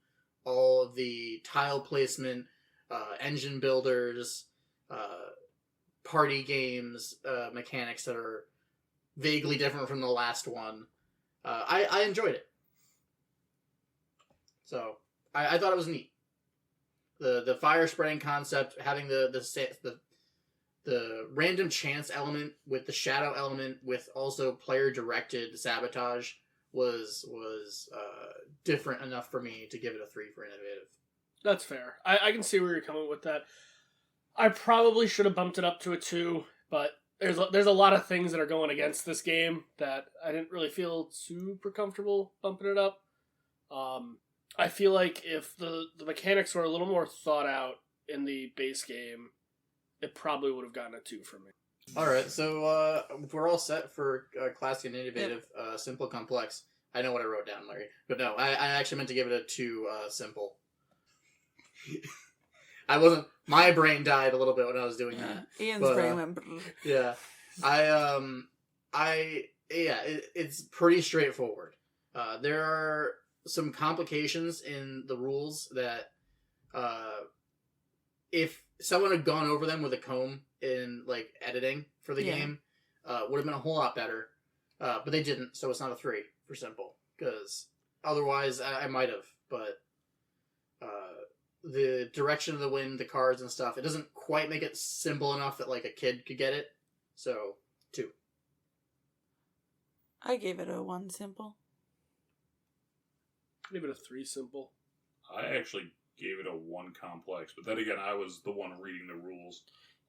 all of the tile placement, engine builders, party games, mechanics that are vaguely different from the last one. I enjoyed it. So, I thought it was neat. The fire spreading concept, having the random chance element with the shadow element with also player directed sabotage was different enough for me to give it a 3 for innovative. That's fair. I can see where you're coming with that. I probably should have bumped it up to a 2, but there's a lot of things that are going against this game that I didn't really feel super comfortable bumping it up. I feel like if the mechanics were a little more thought out in the base game, it probably would have gotten a 2 from me. Alright, so we're all set for classic and innovative, simple, complex. I know what I wrote down, Larry. But no, I actually meant to give it a 2 simple. I wasn't... My brain died a little bit when I was doing that. Ian's But, brain went. brrr. Yeah. It's pretty straightforward. There are some complications in the rules that, if someone had gone over them with a comb in, like, editing for the Yeah. game, would have been a whole lot better. But they didn't, so it's not a 3 for simple. Because otherwise, I might have, but, the direction of the wind, the cards and stuff, it doesn't quite make it simple enough that, like, a kid could get it. So, 2. I gave it a 1 simple. Give it a 3 simple. I actually gave it a 1 complex, but then again, I was the one reading the rules.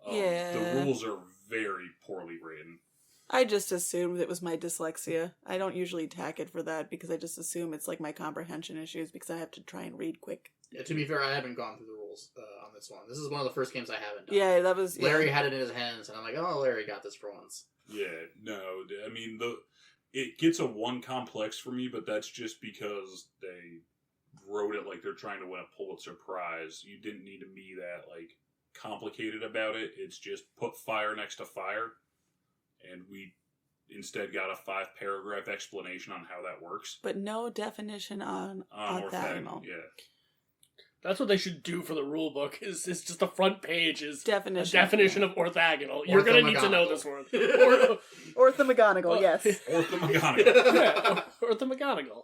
Yeah. The rules are very poorly written. I just assumed it was my dyslexia. I don't usually tack it for that because I just assume it's like my comprehension issues because I have to try and read quick. Yeah, to be fair, I haven't gone through the rules on this one. This is one of the first games I haven't done. Yeah, that was... Larry yeah. had it in his hands, and I'm like, oh, Larry got this for once. Yeah, no, I mean, it gets a 1 complex for me, but that's just because they wrote it like they're trying to win a Pulitzer Prize. You didn't need to be that, like, complicated about it. It's just put fire next to fire, and we instead got a 5-paragraph explanation on how that works. But no definition on Orthogonal, orthogonal. yeah. That's what they should do for the rule book. Is just the front page is Definition. a definition of orthogonal. You're gonna need to know this word. Orthomagonical, yes. Orthomagonical. Yeah, orthomagonical.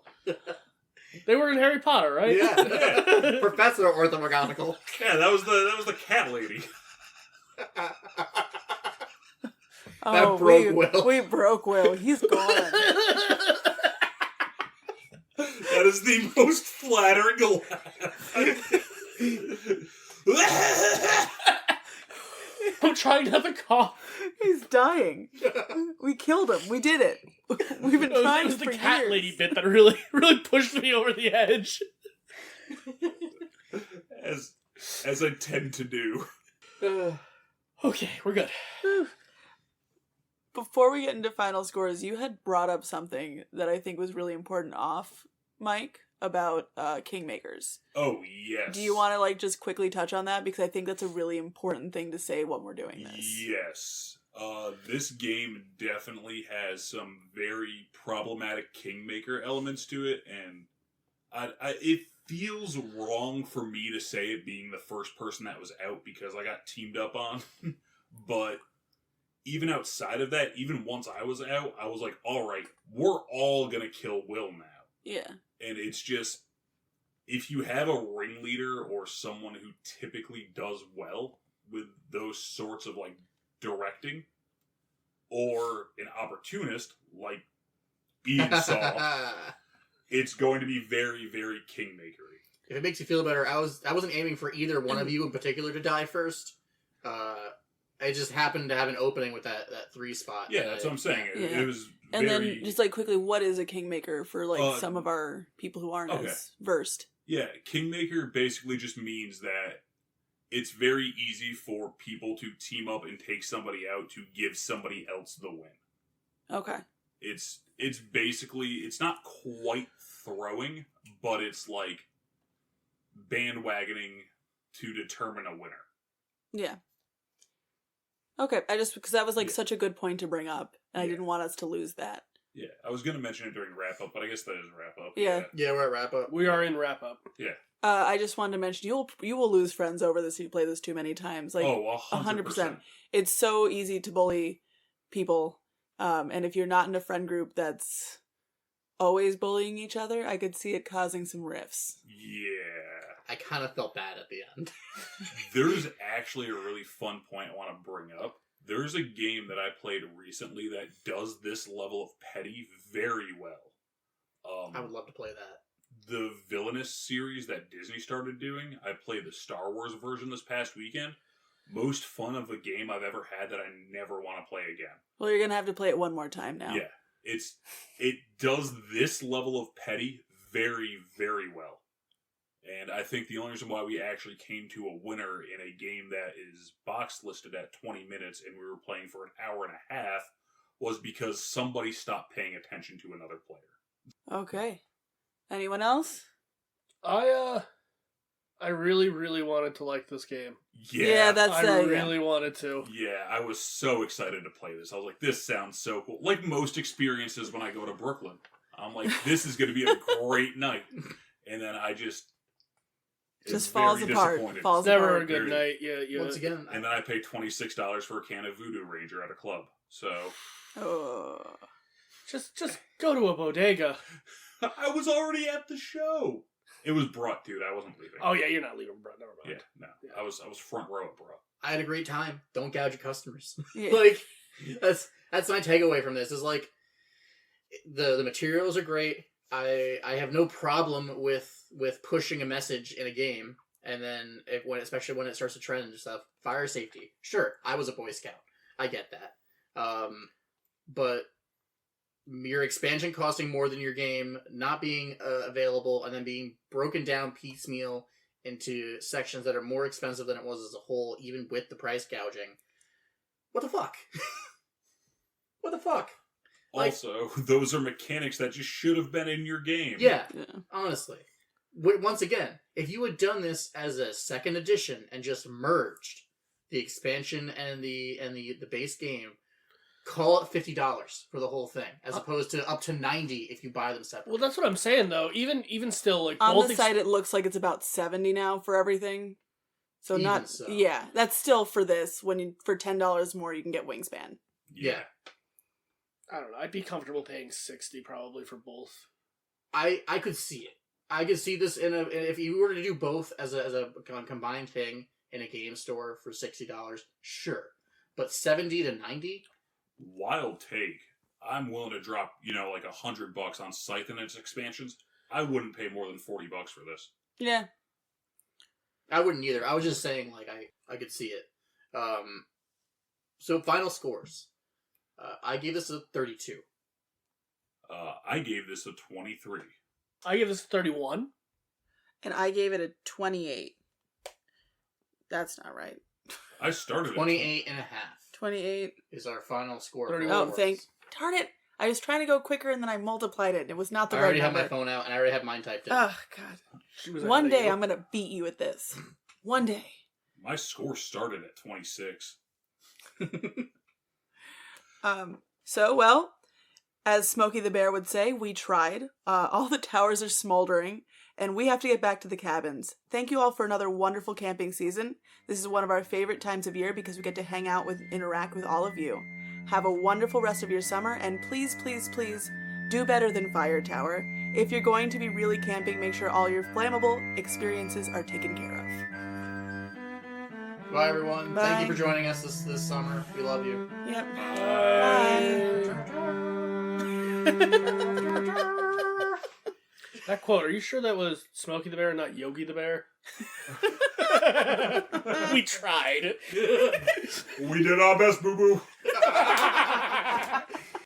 They were in Harry Potter, right? Yeah. Professor Orthomagonical. Yeah, that was the cat lady. Oh, broke Will. We broke Will. He's gone. That is the most flattering laugh. I'm trying not to cough. He's dying. We killed him. We did it. We've been trying It was for the cat years. lady bit that really pushed me over the edge. As I tend to do. Okay, we're good. Before we get into final scores, you had brought up something that I think was really important off, Mike, about Kingmakers. Oh, yes. Do you want to just quickly touch on that? Because I think that's a really important thing to say when we're doing this. Yes. This game definitely has some very problematic Kingmaker elements to it, and it feels wrong for me to say it being the first person that was out because I got teamed up on. But even outside of that, even once I was out, I was like, alright, we're all gonna kill Will now. Yeah. And it's just, if you have a ringleader or someone who typically does well with those sorts of directing, or an opportunist like Ian saw, it's going to be very, very Kingmakery. If it makes you feel better, I wasn't aiming for either one of you in particular to die first. I just happened to have an opening with that 3 spot. Yeah, that's what I'm saying. It was And very... then, just quickly, what is a Kingmaker for some of our people who aren't as versed? Yeah, Kingmaker basically just means that it's very easy for people to team up and take somebody out to give somebody else the win. Okay. It's basically, it's not quite throwing, but it's like bandwagoning to determine a winner. Yeah. Okay, because that was such a good point to bring up, and I didn't want us to lose that. Yeah, I was going to mention it during wrap-up, but I guess that is wrap-up. Yeah. Yeah, we're at wrap-up. We are in wrap-up. Yeah. I just wanted to mention, you will lose friends over this if you play this too many times. 100%. It's so easy to bully people, and if you're not in a friend group that's always bullying each other, I could see it causing some rifts. Yeah. I kind of felt bad at the end. There's actually a really fun point I want to bring up. There's a game that I played recently that does this level of petty very well. I would love to play that. The Villainous series that Disney started doing, I played the Star Wars version this past weekend. Most fun of a game I've ever had that I never want to play again. Well, you're going to have to play it one more time now. Yeah. It does this level of petty very, very well. And I think the only reason why we actually came to a winner in a game that is box listed at 20 minutes and we were playing for an hour and a half was because somebody stopped paying attention to another player. Okay. Anyone else? I really, really wanted to like this game. Yeah, that's I really wanted to. Yeah, I was so excited to play this. I was like, this sounds so cool. Like most experiences when I go to Brooklyn. I'm like, this is going to be a great night. And then I just falls apart. It's never a good night. Yeah. Once again, and then I paid $26 for a can of Voodoo Ranger at a club. So, just go to a bodega. I was already at the show. It was Brooke, dude. I wasn't leaving. Oh yeah, you're not leaving, Brooke. Never mind. Yeah, no. Yeah. I was front row at Brooke. I had a great time. Don't gouge your customers. Yeah. That's my takeaway from this. Is the materials are great. I have no problem with pushing a message in a game, and then especially when it starts to trend and stuff. Fire safety, sure. I was a Boy Scout. I get that. But your expansion costing more than your game, not being available, and then being broken down piecemeal into sections that are more expensive than it was as a whole, even with the price gouging. What the fuck? What the fuck? Also, those are mechanics that just should have been in your game. Yeah. Honestly. Once again, if you had done this as a second edition and just merged the expansion and the base game, call it $50 for the whole thing, as opposed to up to $90 if you buy them separately. Well, that's what I'm saying though. Even still, like on both the site, it looks like it's about $70 now for everything. So Even not so. yeah, that's still for this. When you, for $10 more, you can get Wingspan. Yeah. I don't know. I'd be comfortable paying $60 probably for both. I could see it. I could see this if you were to do both as a combined thing in a game store for $60, sure. But $70 to $90? Wild take. I'm willing to drop, like $100 on Scythe and its expansions. I wouldn't pay more than $40 for this. Yeah. I wouldn't either. I was just saying, like, I could see it. So final scores. I gave this a 32. I gave this a 23. I give this a 31. And I gave it a 28. That's not right. I started 28 and a half 28 is our final score. 31. Oh, darn it. I was trying to go quicker and then I multiplied it. It was not the right number. I already have my phone out and I already have mine typed in. Oh, God. One day I'm going to beat you at this. One day. My score started at 26. Well, as Smokey the Bear would say, we tried. All the towers are smoldering, and we have to get back to the cabins. Thank you all for another wonderful camping season. This is one of our favorite times of year because we get to hang out interact with all of you. Have a wonderful rest of your summer, and please, please, please do better than Fire Tower. If you're going to be really camping, make sure all your flammable experiences are taken care of. Bye, everyone. Bye. Thank you for joining us this summer. We love you. Yep. Bye. That quote, are you sure that was Smokey the Bear and not Yogi the Bear? We tried. We did our best, boo-boo.